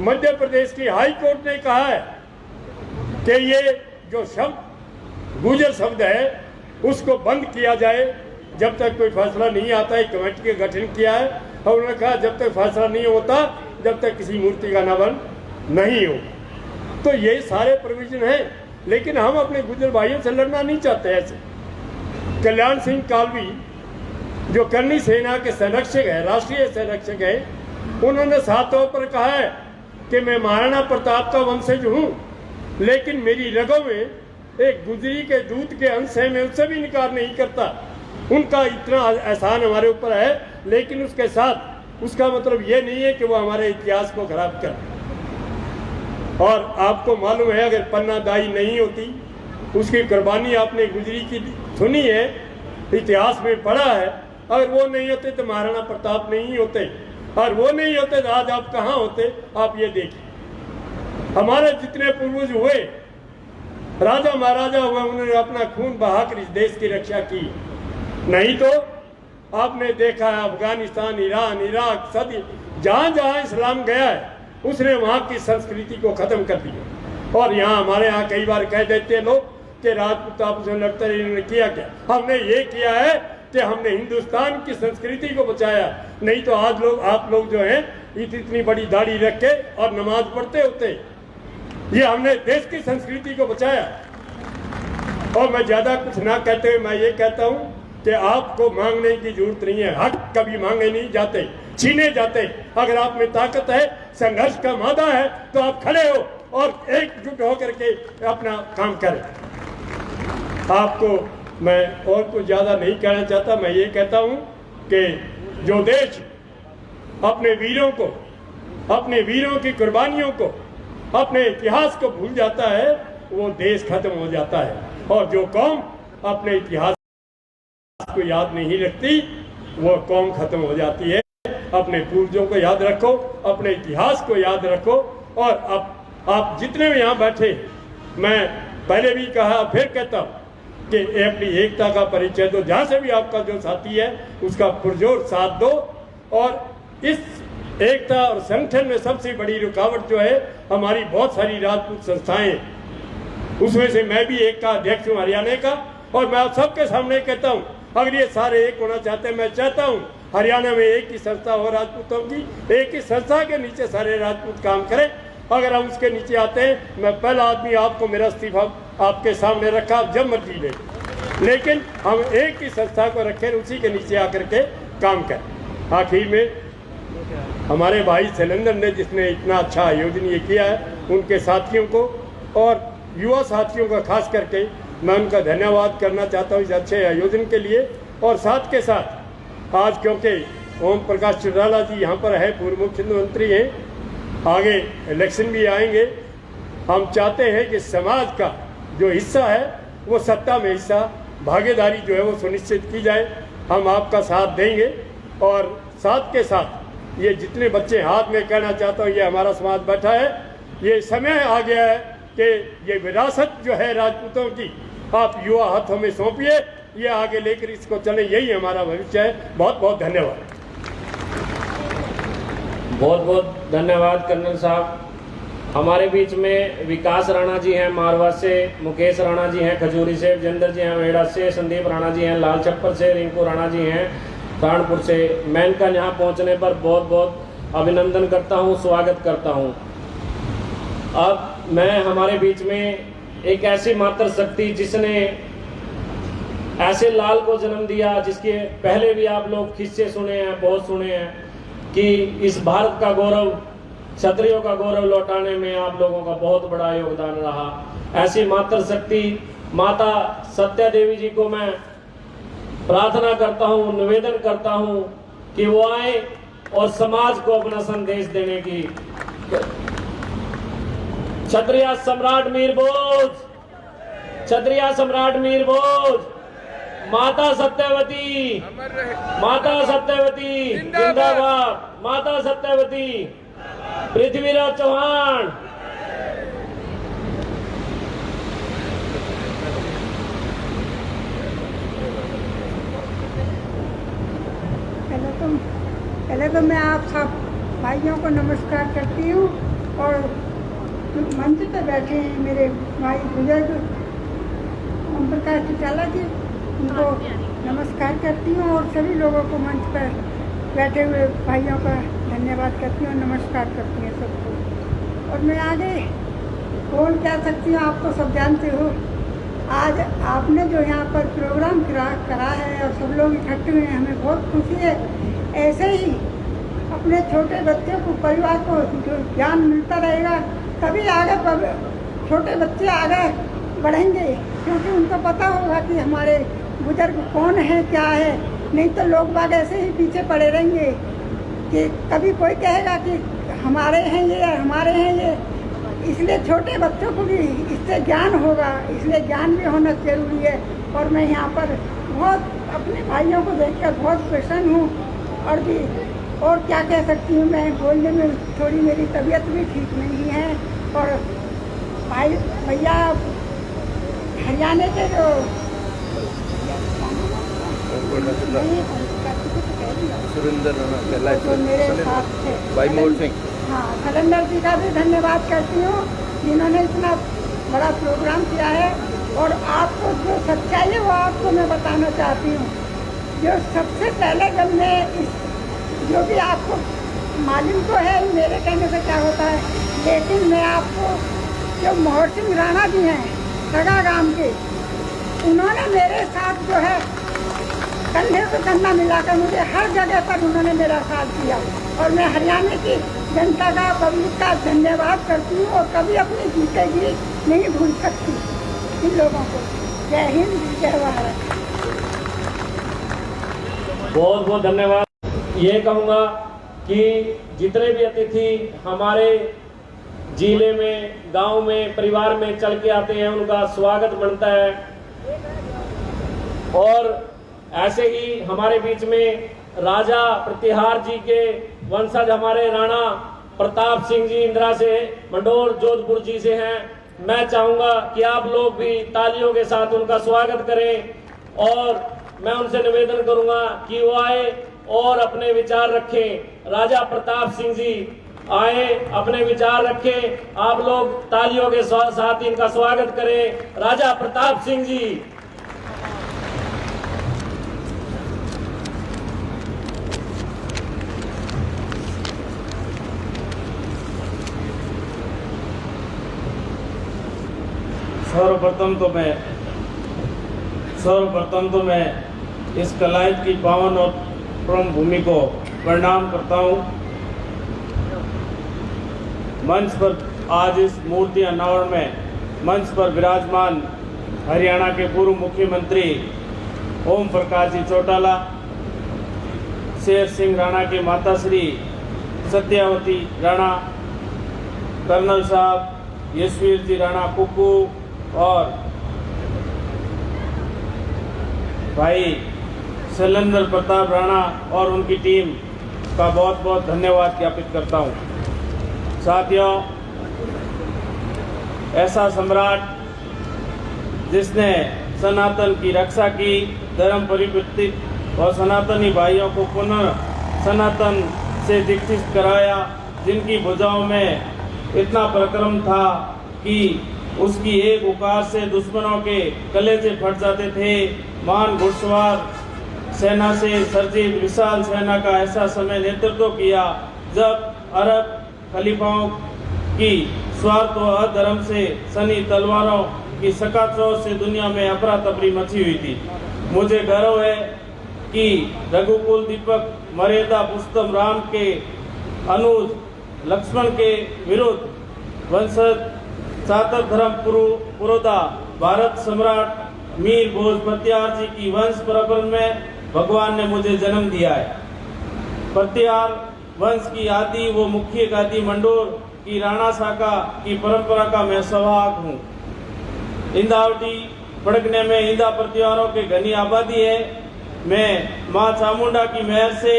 मध्य प्रदेश की हाई कोर्ट ने कहा है कि ये जो शब्द गुर्जर शब्द है उसको बंद किया जाए जब तक कोई फैसला नहीं आता है। कमेटी का गठन किया है और उन्होंने कहा जब तक फैसला नहीं होता जब तक किसी मूर्ति का अनावरण नहीं हो। तो ये सारे प्रोविजन हैं, लेकिन हम अपने गुजर भाइयों से लड़ना नहीं चाहते। ऐसे कल्याण सिंह कालवी जो करनी सेना के संरक्षक है, राष्ट्रीय संरक्षक है, उन्होंने साफ तौर पर कहा है कि मैं महाराणा प्रताप का वंशज हूँ, लेकिन मेरी रगों में एक गुजरी के दूत के अंश है, मैं उससे भी इनकार नहीं करता। उनका इतना एहसान हमारे ऊपर है, लेकिन उसके साथ उसका मतलब ये नहीं है कि वो हमारे इतिहास को खराब कर। और आपको मालूम है, अगर पन्ना दाई नहीं होती, उसकी कुर्बानी आपने गुजरी की सुनी है, इतिहास में पढ़ा है, अगर वो नहीं होते तो महाराणा प्रताप नहीं होते, और वो नहीं होते तो आज आप कहाँ होते। आप ये देखिए, हमारे जितने पूर्वज हुए, राजा महाराजा हुए, उन्होंने अपना खून बहाकर इस देश की रक्षा की। नहीं तो आपने देखा है अफगानिस्तान, ईरान, इराक, सदी जहाँ जहाँ इस्लाम गया है, उसने वहाँ की संस्कृति को खत्म कर दिया। और यहाँ हमारे यहाँ कई बार कह देते हैं लोग कि राजपूत आपस में लड़ते रहे, इन्होंने किया क्या? हमने ये किया है कि हमने हिंदुस्तान की संस्कृति को बचाया। नहीं तो आज लोग, आप लोग जो हैं, इतनी बड़ी दाढ़ी रख के और नमाज पढ़ते होते। ये हमने देश की संस्कृति को बचाया। और मैं ज्यादा कुछ ना कहते हुए मैं ये कहता हूँ कि आपको मांगने की जरूरत नहीं है। हक कभी मांगे नहीं जाते, छीने जाते। अगर आप में ताकत है, संघर्ष का मादा है, तो आप खड़े हो और एकजुट होकर के अपना काम करें। आपको मैं और कुछ ज़्यादा नहीं कहना चाहता। मैं ये कहता हूँ कि जो देश अपने वीरों को, अपने वीरों की कुर्बानियों को, अपने इतिहास को भूल जाता है, वो देश खत्म हो जाता है। और जो कौम अपने इतिहास को याद नहीं रखती, वो कौम खत्म हो जाती है। अपने पूर्वजों को याद रखो, अपने इतिहास को याद रखो। और अब आप जितने भी यहाँ बैठे, मैं पहले भी कहा, फिर कहता हूँ कि अपनी एकता का परिचय दो। जहाँ से भी आपका जो साथी है, उसका पुरजोर साथ दो। और इस एकता और संगठन में सबसे बड़ी रुकावट जो है, हमारी बहुत सारी राजपूत संस्थाएं, उसमें से मैं भी एक का अध्यक्ष हूँ, हरियाणा का। और मैं आप सबके सामने कहता हूँ, अगर ये सारे एक होना चाहते हैं, मैं चाहता हूँ हरियाणा में एक ही संस्था हो राजपूतों की, एक ही संस्था के नीचे सारे राजपूत काम करें। अगर हम उसके नीचे आते हैं, मैं पहला आदमी आपको मेरा इस्तीफा आपके सामने रखा, आप जब मर्जी ले, लेकिन हम एक ही संस्था को रखें, उसी के नीचे आकर के काम करें। आखिर में हमारे भाई शैलेंद्र ने, जिसने इतना अच्छा आयोजन ये किया है, उनके साथियों को और युवा साथियों का खास करके मैं उनका धन्यवाद करना चाहता हूँ इस अच्छे आयोजन के लिए। और साथ के साथ आज क्योंकि ओम प्रकाश चौटाला जी यहाँ पर है, पूर्व मुख्यमंत्री हैं, आगे इलेक्शन भी आएंगे, हम चाहते हैं कि समाज का जो हिस्सा है, वो सत्ता में हिस्सा, भागीदारी जो है वो सुनिश्चित की जाए। हम आपका साथ देंगे। और साथ के साथ ये जितने बच्चे हाथ में कहना चाहता हूँ, ये हमारा समाज बैठा है, ये समय आ गया है कि ये विरासत जो है राजपूतों की, आप युवा हाथों में सौंपिए, ये आगे लेकर इसको चले, यही हमारा भविष्य है। बहुत बहुत धन्यवाद। बहुत बहुत धन्यवाद कर्नल साहब। हमारे बीच में विकास राणा जी हैं मारवा से, मुकेश राणा जी हैं खजूरी से, विजेंद्र जी हैं वेड़ा से, संदीप राणा जी हैं लाल छप्पर से, रिंकू राणा जी हैं कानपुर से। मैं इनका यहाँ पहुँचने पर बहुत बहुत अभिनंदन करता हूँ, स्वागत करता हूँ। अब मैं हमारे बीच में एक ऐसी मातृशक्ति जिसने ऐसे लाल को जन्म दिया, जिसके पहले भी आप लोग किस्से सुने हैं, बहुत सुने हैं, कि इस भारत का गौरव, क्षत्रियों का गौरव लौटाने में आप लोगों का बहुत बड़ा योगदान रहा। ऐसी मातृशक्ति माता सत्या देवी जी को मैं प्रार्थना करता हूँ, निवेदन करता हूँ कि वो आए और समाज को अपना संदेश देने की। क्षत्रिय सम्राट मीर भोज, क्षत्रिय सम्राट मीर भोज, माता सत्यवती, माता सत्यवती जिंदाबाद, माता सत्यवती, पृथ्वीराज चौहान। पहले तो मैं आप सब भाइयों को नमस्कार करती हूँ। और मंच पे बैठे हैं मेरे भाई बुजुर्ग ओम प्रकाश चौटाला जी, उनको नमस्कार करती हूँ। और सभी लोगों को मंच पर बैठे हुए भाइयों का धन्यवाद करती हूँ, नमस्कार करती हूँ सबको। और मैं आगे बोल क्या सकती हूँ, आप तो सब जानते हो। आज आपने जो यहाँ पर प्रोग्राम करा है और सब लोग इकट्ठे हुए हैं, हमें बहुत खुशी है। ऐसे ही अपने छोटे बच्चों को, परिवार को जो ज्ञान मिलता रहेगा, तभी आगे छोटे बच्चे आगे बढ़ेंगे, क्योंकि उनको पता होगा कि हमारे बुजुर्ग कौन है, क्या है। नहीं तो लोग बाग ऐसे ही पीछे पड़े रहेंगे कि कभी कोई कहेगा कि हमारे हैं ये, हमारे हैं ये। इसलिए छोटे बच्चों को भी इससे ज्ञान होगा, इसलिए ज्ञान भी होना जरूरी है। और मैं यहाँ पर बहुत अपने भाइयों को देखकर बहुत प्रसन्न हूँ। और क्या कह सकती हूँ, मैं बोलने में थोड़ी मेरी तबीयत भी ठीक नहीं है। और भाई भैया हरियाणा के जो मेरे साथ थे हाँ, खलंदर जी का भी धन्यवाद करती हूँ, जिन्होंने इतना बड़ा प्रोग्राम किया है। और आपको जो सच्चाई है वो आपको मैं बताना चाहती हूँ। जो सबसे पहले जब मैं जो भी आपको मालूम तो है मेरे कहने से क्या होता है, लेकिन मैं आपको जो मोहर सिंह राणा जी हैं सगा गांव के, उन्होंने मेरे साथ जो है कंधे से कंधा मिलाकर मुझे हर जगह पर उन्होंने मेरा साथ दिया। और मैं हरियाणा की जनता का, पब्लिक का धन्यवाद करती हूँ और कभी अपनी जिंदगी नहीं भूल सकती इन लोगों को। जय हिंद, जय भारत। बहुत बहुत धन्यवाद। ये कहूँगा कि जितने भी अतिथि हमारे जिले में, गांव में, परिवार में चल के आते हैं, उनका स्वागत बनता है। और ऐसे ही हमारे बीच में राजा प्रतिहार जी के वंशज हमारे राणा प्रताप सिंह जी इंदिरा से, मंडोर जोधपुर जी से हैं। मैं चाहूँगा कि आप लोग भी तालियों के साथ उनका स्वागत करें। और मैं उनसे निवेदन करूँगा कि वो आए और अपने विचार रखें। राजा प्रताप सिंह जी आए, अपने विचार रखें। आप लोग तालियों के साथ इनका स्वागत करें। राजा प्रताप सिंह जी। सर्वप्रथम तो मैं इस कलायत की पावन और परम भूमि को प्रणाम करता हूँ। मंच पर आज इस मूर्ति अनावरण में मंच पर विराजमान हरियाणा के पूर्व मुख्यमंत्री ओम प्रकाश जी चौटाला, शेर सिंह राणा के माता श्री सत्यावती राणा, कर्नल साहब यशवीर जी राणा कुक्कू और भाई शैलेंद्र प्रताप राणा और उनकी टीम का बहुत बहुत धन्यवाद ज्ञापित करता हूँ। साथियों, ऐसा सम्राट जिसने सनातन की रक्षा की, धर्म परिवर्तित और सनातनी भाइयों को पुनः सनातन से दीक्षित कराया, जिनकी भुजाओं में इतना पराक्रम था कि उसकी एक उकार से दुश्मनों के कलेजे फट जाते थे। महान घुड़सवार सेना से सर्जित विशाल सेना का ऐसा समय नेतृत्व किया जब अरब खलीफाओं की स्वार्थ व अधर्म से सनी तलवारों की सकाचौंध से दुनिया में अफरा तफरी मची हुई थी। मुझे गर्व है कि रघुकुल दीपक मर्यादा पुरुषोत्तम राम के अनुज लक्ष्मण के विरुद्ध वंशज सातक धर्म पुरोधा भारत सम्राट मीर भोज प्रत्यार जी की वंश परंपरा में भगवान ने मुझे जन्म दिया है। प्रत्यार वंश की आदि वो मुख्य गादी मंडोर की राणा शाखा की परंपरा का मैं सवाहक हूँ। इंदावटी पड़कने में इंदा प्रत्यारों के घनी आबादी है। मैं माँ चामुंडा की मेहर से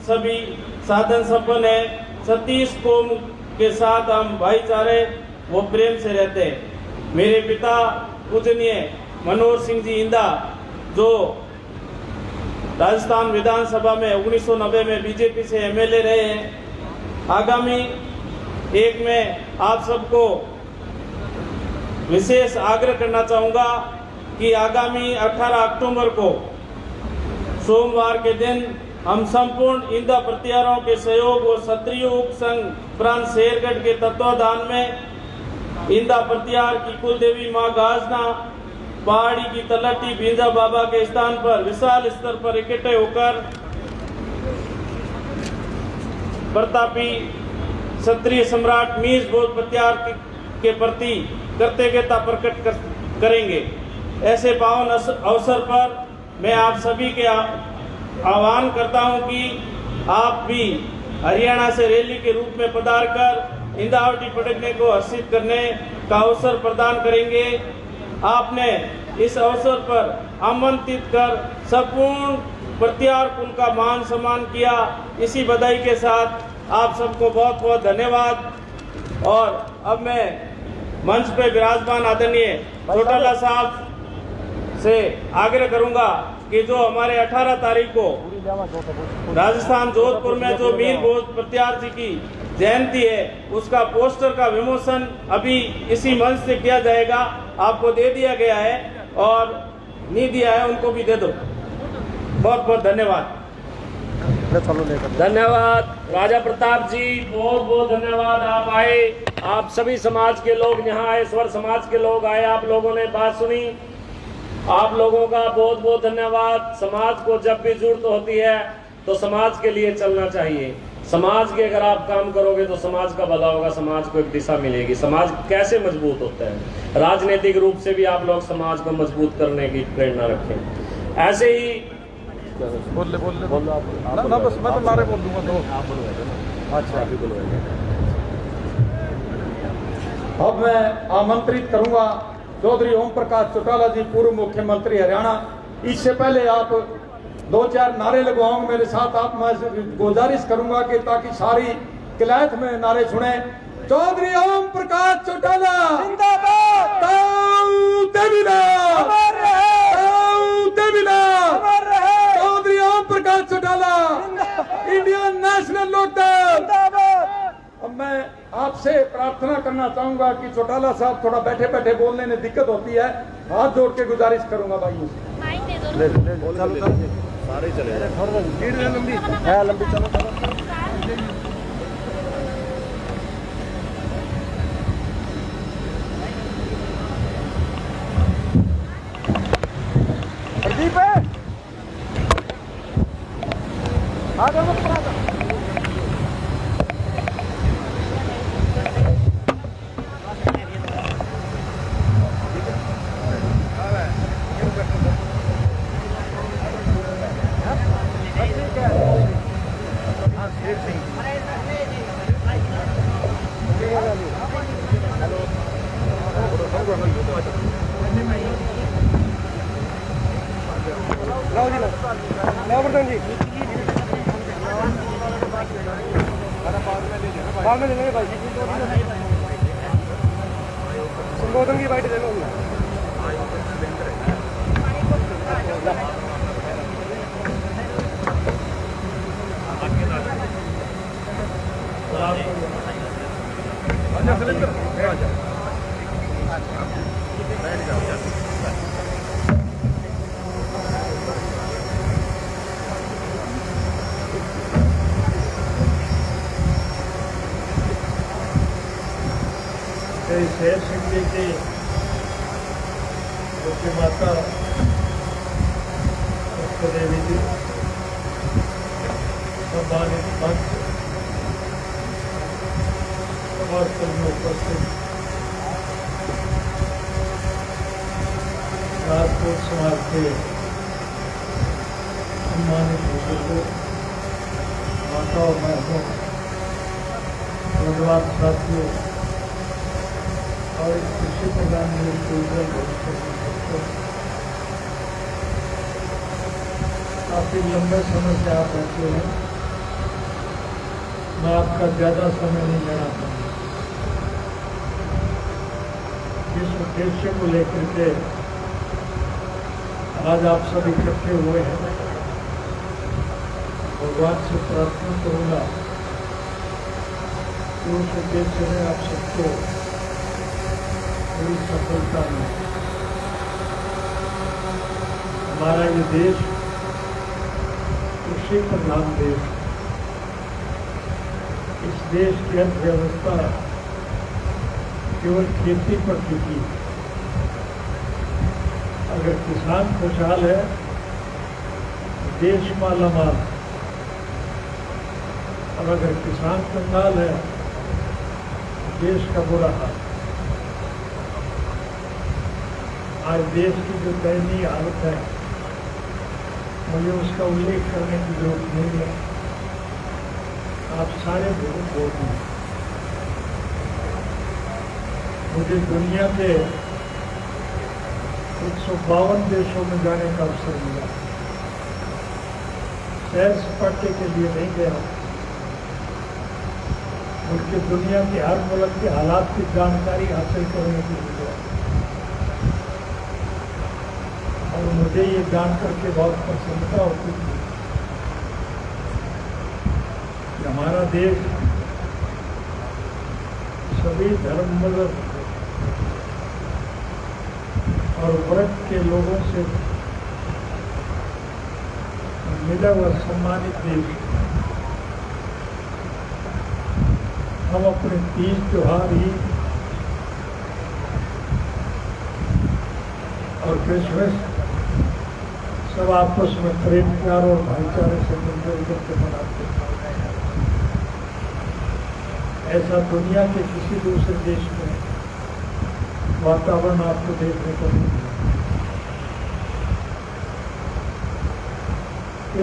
सभी साधन संपन्न है। 36 कौम के साथ हम भाईचारे वो प्रेम से रहते हैं। मेरे पिता पूजनीय मनोहर सिंह जी इंदा, जो राजस्थान विधानसभा में 1990 में बीजेपी से एमएलए रहे हैं। आगामी एक में आप सबको विशेष आग्रह करना चाहूँगा कि आगामी 18 अक्टूबर को सोमवार के दिन हम संपूर्ण इंदा प्रत्यारों के सहयोग और क्षत्रिय उप संघ प्रांत शेरगढ़ के तत्वाधान में इंदा प्रत्यार की कुल देवी माँ गाजना पहाड़ी की तलहटी बींजा बाबा के स्थान पर विशाल स्तर पर इकट्ठे होकर प्रतापी क्षत्रिय सम्राट मीर भोज प्रत्यार के प्रति कृतज्ञता प्रकट करेंगे। ऐसे पावन अवसर पर मैं आप सभी के आह्वान करता हूं कि आप भी हरियाणा से रैली के रूप में पधार कर इंदावटी पटकने को हर्षित करने का अवसर प्रदान करेंगे। आपने इस अवसर पर आमंत्रित कर संपूर्ण प्रत्यार कुल का मान सम्मान किया। इसी बधाई के साथ आप सबको बहुत बहुत धन्यवाद। और अब मैं मंच पे विराजमान आदरणीय चौटाला साहब से आग्रह करूंगा कि जो हमारे 18 तारीख को राजस्थान जोधपुर में जो मीर भोज प्रत्यार जी की जयंती है उसका पोस्टर का विमोचन अभी इसी मंच से किया जाएगा। आपको दे दिया गया है और नहीं दिया है उनको भी दे दो। बहुत बहुत धन्यवाद। धन्यवाद राजा प्रताप जी, बहुत बहुत धन्यवाद। आप आए, आप सभी समाज के लोग यहाँ आए, स्वर समाज के लोग आए, आप लोगों ने बात सुनी। आप लोगों का बहुत बहुत धन्यवाद। समाज को जब भी जरूरत होती है तो समाज के लिए चलना चाहिए। समाज के अगर आप काम करोगे तो समाज का भला होगा, समाज को एक दिशा मिलेगी। समाज कैसे मजबूत होता है? राजनीतिक रूप से भी आप लोग समाज को मजबूत करने की प्रेरणा रखें। ऐसे ही बोल ले आप ना बस मैं तो नारे बोल दूंगा तो आप बोलो। अच्छा अभी बोलो। अब मैं आमंत्रित करूंगा चौधरी ओम प्रकाश चौटाला जी, पूर्व मुख्यमंत्री हरियाणा। इससे पहले आप 2-4 नारे लगवाओगे मेरे साथ। आप मैं गुजारिश करूंगा कि ताकि सारी किलायत में नारे सुने। चौधरी ओम प्रकाश चौटाला जिंदाबाद, चौधरी ओम प्रकाश चौटाला, इंडियन नेशनल लोकदल। अब मैं आपसे प्रार्थना करना चाहूंगा कि चौटाला साहब थोड़ा बैठे बैठे बोलने में दिक्कत होती है, हाथ जोड़ के गुजारिश करूंगा भाइयों से। सारे चले लंबी है, लंबी चलो प्रदीप है बाद में ले लेंगे भाई। संबोधन की बाइट दे लो। शेर शिंदे के मुख्य माता देवी जी, सम्मानित मंच और सभी उपस्थित राजपूत समाज के सम्मानित बुजुर्गों, माता और बहनों, नौजवान साथियों और इस कृषि प्रोग्राम में उज्जवल भविष्य काफी लंबे समय से आप बैठे हैं। मैं आपका ज्यादा समय नहीं लेना चाहूँगा। इस उद्देश्य को लेकर के आज आप सब इकट्ठे हुए हैं। भगवान से प्रार्थना करूँगा कि उस उद्देश्य में आप सबको बड़ी सफलता में हमारा ये देश कृषि प्रधान देश, इस देश की अर्थव्यवस्था केवल खेती पर टिकी। अगर किसान खुशहाल है, देश मालामाल, और अगर किसान कंगाल है, देश का बुरा हाल। आज देश की जो दयनीय हालत है, मुझे उसका उल्लेख करने की जरूरत नहीं है, आप सारे लोग बोलते हैं। मुझे दुनिया के 152 देशों में जाने का अवसर मिला। सैर सपाटे के लिए नहीं गया, बल्कि दुनिया के हर मुल्क के हालात की जानकारी हासिल करने के लिए गया। और मुझे ये जान करके बहुत प्रसन्नता होती थी कि हमारा देश सभी धर्म, मजहब और वर्ग के लोगों से मिला हुआ सम्मानित देश। हम अपने तीज त्योहार, ईद और क्रिसमस सब आपस में प्रेम, प्यार और भाईचारे से मिलजुल करके मनाते हैं। ऐसा दुनिया के किसी दूसरे देश में वातावरण आपको देखने को नहीं मिला।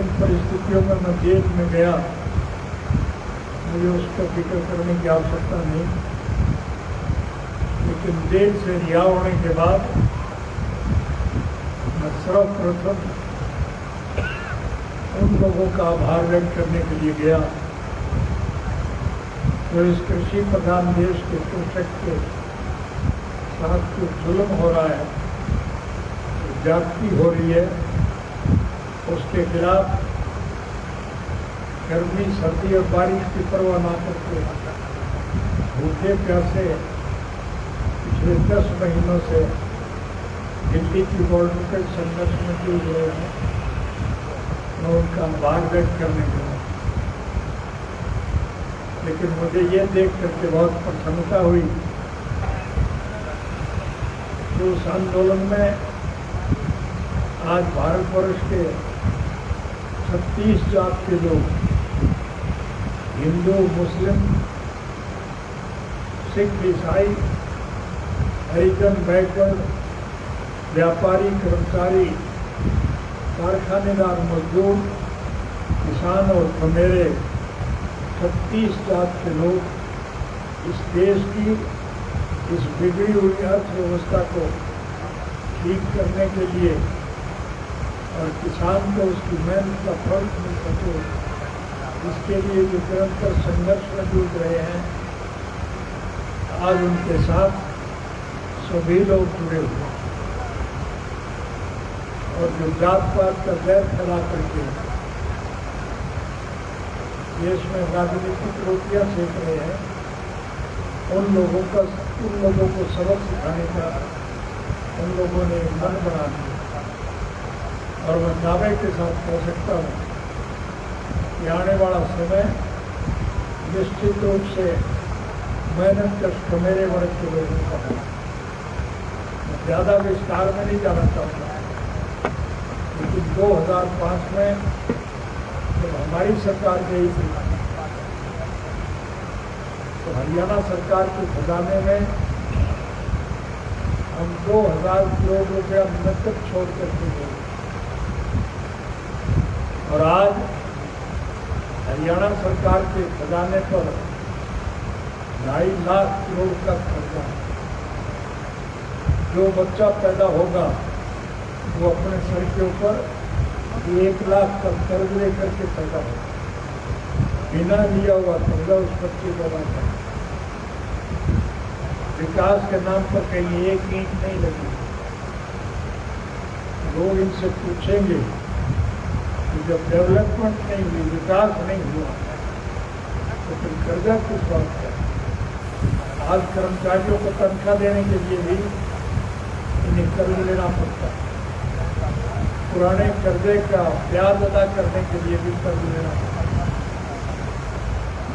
इन परिस्थितियों में मैं जेल में गया, मुझे उसका जिक्र करने की आवश्यकता नहीं, लेकिन जेल से रिहा होने के बाद मैं सर्वप्रथम उन लोगों का आभार व्यक्त करने के लिए गया जो इस कृषि प्रधान देश के शोषक के साथ जो जुल्म हो रहा है, ज्यादती हो रही है, उसके खिलाफ गर्मी, सर्दी और बारिश की परवाह न करके भूखे प्यासे पिछले 10 महीनों से दिल्ली की बॉर्डर के संघर्ष में जूझ रहे हैं। मैं उनका आभार व्यक्त करने गया, लेकिन मुझे ये देख करके बहुत प्रसन्नता हुई कि उस आंदोलन में आज भारतवर्ष के 36 जात के लोग, हिंदू, मुस्लिम, सिख, ईसाई, हरिजन, बैकवर्ड, व्यापारी, कर्मचारी, कारखानेदार, मजदूर, किसान और खमेरे, 36 जात के लोग इस देश की इस बिगड़ी हुई अर्थव्यवस्था को ठीक करने के लिए और किसान को उसकी मेहनत का फल मिल सके, इसके लिए जो निरंतर संघर्ष में जूझ रहे हैं, आज उनके साथ सभी लोग जुड़े हुए हैं। और जो जात पात का जहर फैला करके देश में राजनीतिक रोटियां सेक रहे हैं, उन लोगों को सबक सिखाने का उन लोगों ने मन बना दिया। और मैं दावे के साथ कह सकता हूँ कि आने वाला समय निश्चित रूप से मेहनत कश मेरे वर्ग के लोगों का है। मैं ज़्यादा विस्तार में नहीं जाना चाहता, लेकिन 2005 में जब हमारी सरकार गई थी तो हरियाणा सरकार के खजाने में हम 2000 करोड़ रुपया नकद छोड़ करके गए। और आज हरियाणा सरकार के खजाने पर 2.5 लाख करोड़ का खर्चा है। जो बच्चा पैदा होगा वो अपने सर के ऊपर 1 लाख का कर्ज लेकर के पैदा होगा, बिना लिया हुआ कर्जा उस बच्चे को अदा कर। विकास के नाम पर कहीं एक ईंट नहीं लगी। लोग इनसे पूछेंगे कि जब डेवलपमेंट नहीं हुई, विकास नहीं हुआ, तो फिर कर्जा किस बात का? आज कर्मचारियों को तनख्वाह देने के लिए भी इन्हें कर्ज लेना पड़ता है। पुराने कर्जे का ब्याज अदा करने के लिए भी कर्ज लेना पड़ता है।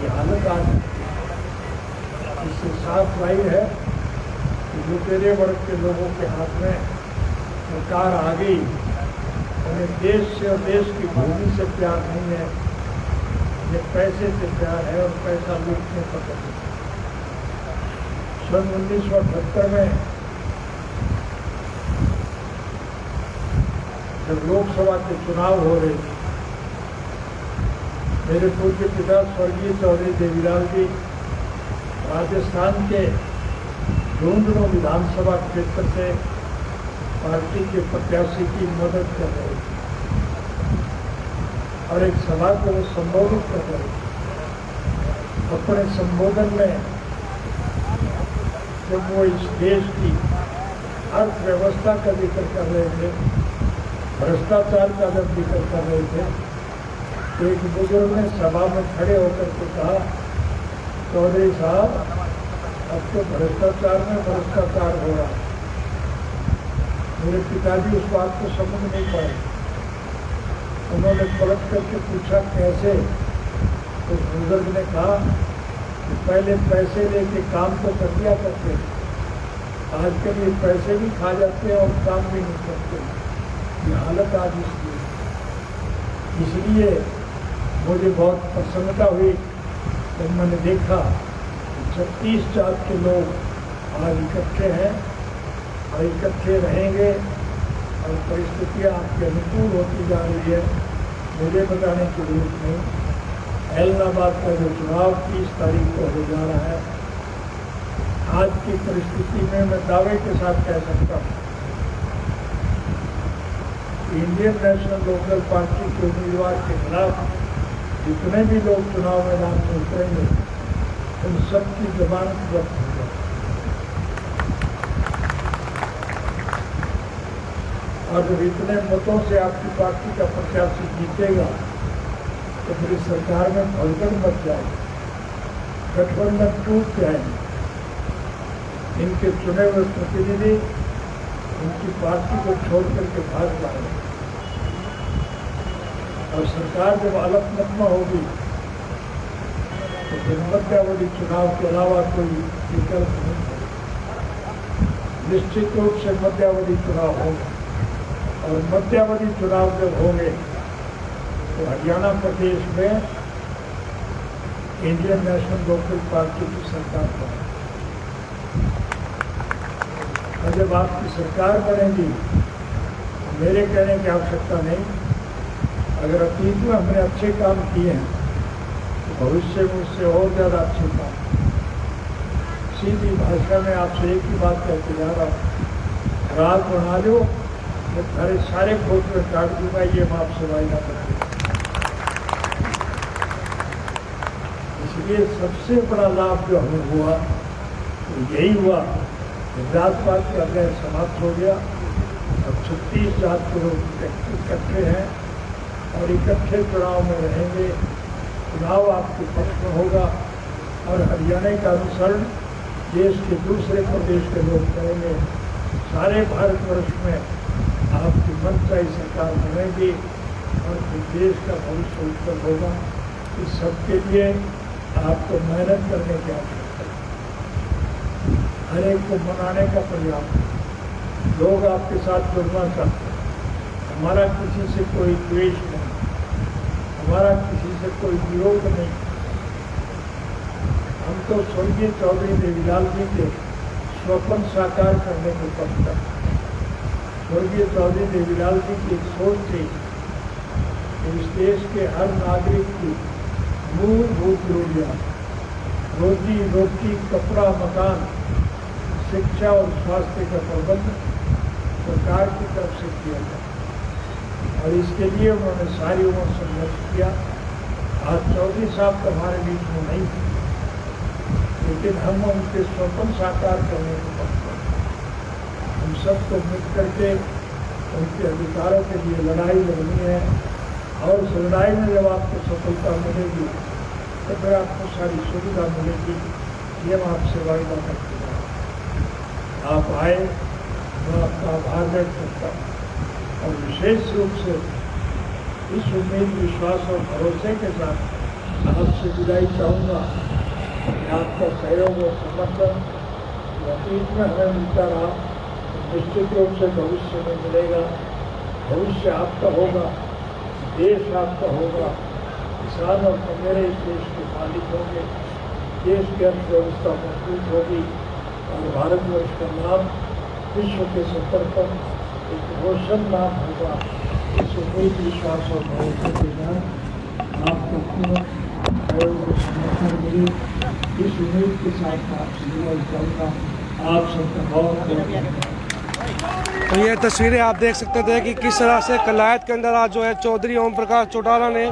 ये हालत आज इससे साफ जाहिर है लुटेरे वर्ग के लोगों के हाथ में सरकार आ गई। उन्हें देश से और देश की भूमि से प्यार नहीं है, ये पैसे से प्यार है और पैसा लूटने पर है। सन 1978 में जब लोकसभा के चुनाव हो रहे थे, मेरे पूज्य पिता स्वर्गीय चौधरी देवीलाल जी राजस्थान के झुंझुनू विधानसभा क्षेत्र से पार्टी के प्रत्याशी की मदद कर रहे थे और एक सभा को वो संबोधित कर रहे थे। अपने संबोधन में जब वो इस देश की अर्थव्यवस्था का जिक्र कर रहे थे, भ्रष्टाचार का जब जिक्र कर रहे थे, तो एक बुजुर्ग ने सभा में खड़े होकर के कहा, चौधरी साहब अब तो भ्रष्टाचार में भ्रष्टाचार हो रहा है। मेरे पिताजी उस बात को समझ नहीं पाए। उन्होंने पलट करके पूछा कैसे, तो बुजुर्ग ने कहा कि पहले पैसे लेके काम तो कर दिया करते, आजकल ये पैसे भी खा जाते हैं और काम भी नहीं करते। ये हालत आज इसलिए मुझे बहुत प्रसन्नता हुई जब मैंने देखा कि 36 जात के लोग आज इकट्ठे हैं और इकट्ठे रहेंगे और परिस्थितियाँ आपके अनुकूल होती जा रही है। मुझे बताने की जरूरत नहीं। ऐलनाबाद का जो चुनाव 30 तारीख को हो जा रहा है, आज की परिस्थिति में मैं दावे के साथ कह सकता हूँ इंडियन नेशनल लोकदल पार्टी के उम्मीदवार के खिलाफ जितने भी लोग चुनाव मैदान में उतरेंगे उन सबकी जमानत जब्त हो जाए। और जब इतने मतों से आपकी पार्टी का प्रत्याशी जीतेगा तो फिर सरकार में भगदड़ मच जाएगी, गठबंधन टूट जाएंगे। इनके चुने हुए प्रतिनिधि उनकी पार्टी को छोड़ करके भाग जाएंगे और सरकार जब अलग होगी तो फिर मध्यावधि चुनाव के अलावा कोई विकल्प नहीं है। निश्चित रूप से मध्यावधि चुनाव होगा और मध्यावधि चुनाव जब होंगे तो हरियाणा प्रदेश में इंडियन नेशनल लोकदल पार्टी की सरकार बनेगी। और जब आपकी सरकार बनेगी तो मेरे कहने की आवश्यकता नहीं। अगर अतीत में हमने अच्छे काम किए हैं तो भविष्य में उससे और ज़्यादा अच्छे काम। सीधी भाषा में आपसे एक ही बात कहते जा रहा हूँ, रात बना लो मैं सारे सारे खोज में काट दूंगा, ये मैं आपसे वायदा करती हूँ। इसलिए सबसे बड़ा लाभ जो हमें हुआ तो यही हुआ कि जात पात का अध्ययन समाप्त हो गया। अब 36 जात के लोग इकट्ठे हैं और इकट्ठे चुनाव में रहेंगे। चुनाव आपके पक्ष में होगा और हरियाणा का अनुसरण देश के दूसरे प्रदेश के लोग करेंगे। सारे भारतवर्ष में आपकी मनचाही सरकार बनेगी और फिर देश का भविष्य उज्जवल होगा। इस सबके लिए आपको मेहनत करने की आवश्यकता है। हर एक को मनाने का प्रयास, लोग आपके साथ जुड़ना चाहते हैं। हमारा किसी से कोई द्वेष नहीं, हमारा किसी से कोई विरोध नहीं। हम तो स्वर्गीय चौधरी देवीलाल जी के स्वप्न साकार करने को पक्ष हैं। स्वर्गीय चौधरी देवीलाल जी की एक सोच थी कि इस देश के हर नागरिक की मूलभूत जरूरियात, रोजी रोटी, कपड़ा, मकान, शिक्षा और स्वास्थ्य का प्रबंध सरकार की तरफ से किया जाए और इसके लिए उन्होंने सारी उम्र संघर्ष किया। आज चौधरी साहब तो हमारे बीच में नहीं थे, लेकिन हम उनके स्वप्न साकार करने को पक्ष हैं। हम सबको मिल करके उनके अधिकारों के लिए लड़ाई लड़नी है और उस लड़ाई में जब आपको सफलता मिलेगी तो फिर आपको सारी सुविधा मिलेगी। ये मैं आपसे वायदा करते हैं। आप आए, मैं आपका आभार व्यक्त करता हूँ और विशेष रूप से इस उम्मीद, विश्वास और भरोसे के साथ आपसे विदाई चाहूँगा कि आपका सहयोग और समर्थन अतीत में हमें मिलता रहा, निश्चित रूप से भविष्य में मिलेगा। भविष्य आपका होगा, देश आपका होगा, किसान और मेरे इस देश के मालिक होंगे, देश की अर्थव्यवस्था मजबूत होगी और भारतवर्ष का नाम विश्व के स्तर पर एक रोशन नाम होगा। इस उम्मीद, विश्वास और भरोसे के साथ आपको पूर्ण समर्थन मिले, इस उम्मीद के साथ आपसे जीवन चलना आप सबका बहुत तो ये तस्वीरें आप देख सकते थे कि किस तरह से कलायत के अंदर आज जो है चौधरी ओम प्रकाश चौटाला ने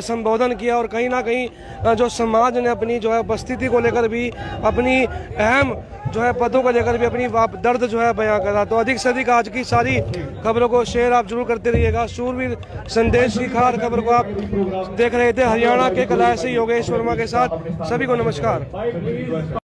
संबोधन किया और कहीं ना कहीं जो समाज ने अपनी जो है उपस्थिति को लेकर भी, अपनी अहम जो है पदों को लेकर भी अपनी दर्द जो है बयां करा। तो अधिक से अधिक आज की सारी खबरों को शेयर आप जरूर करते रहिएगा। शूरवीर संदेश की खास खबर को आप देख रहे थे हरियाणा के कलायत से योगेश वर्मा के साथ। सभी को नमस्कार।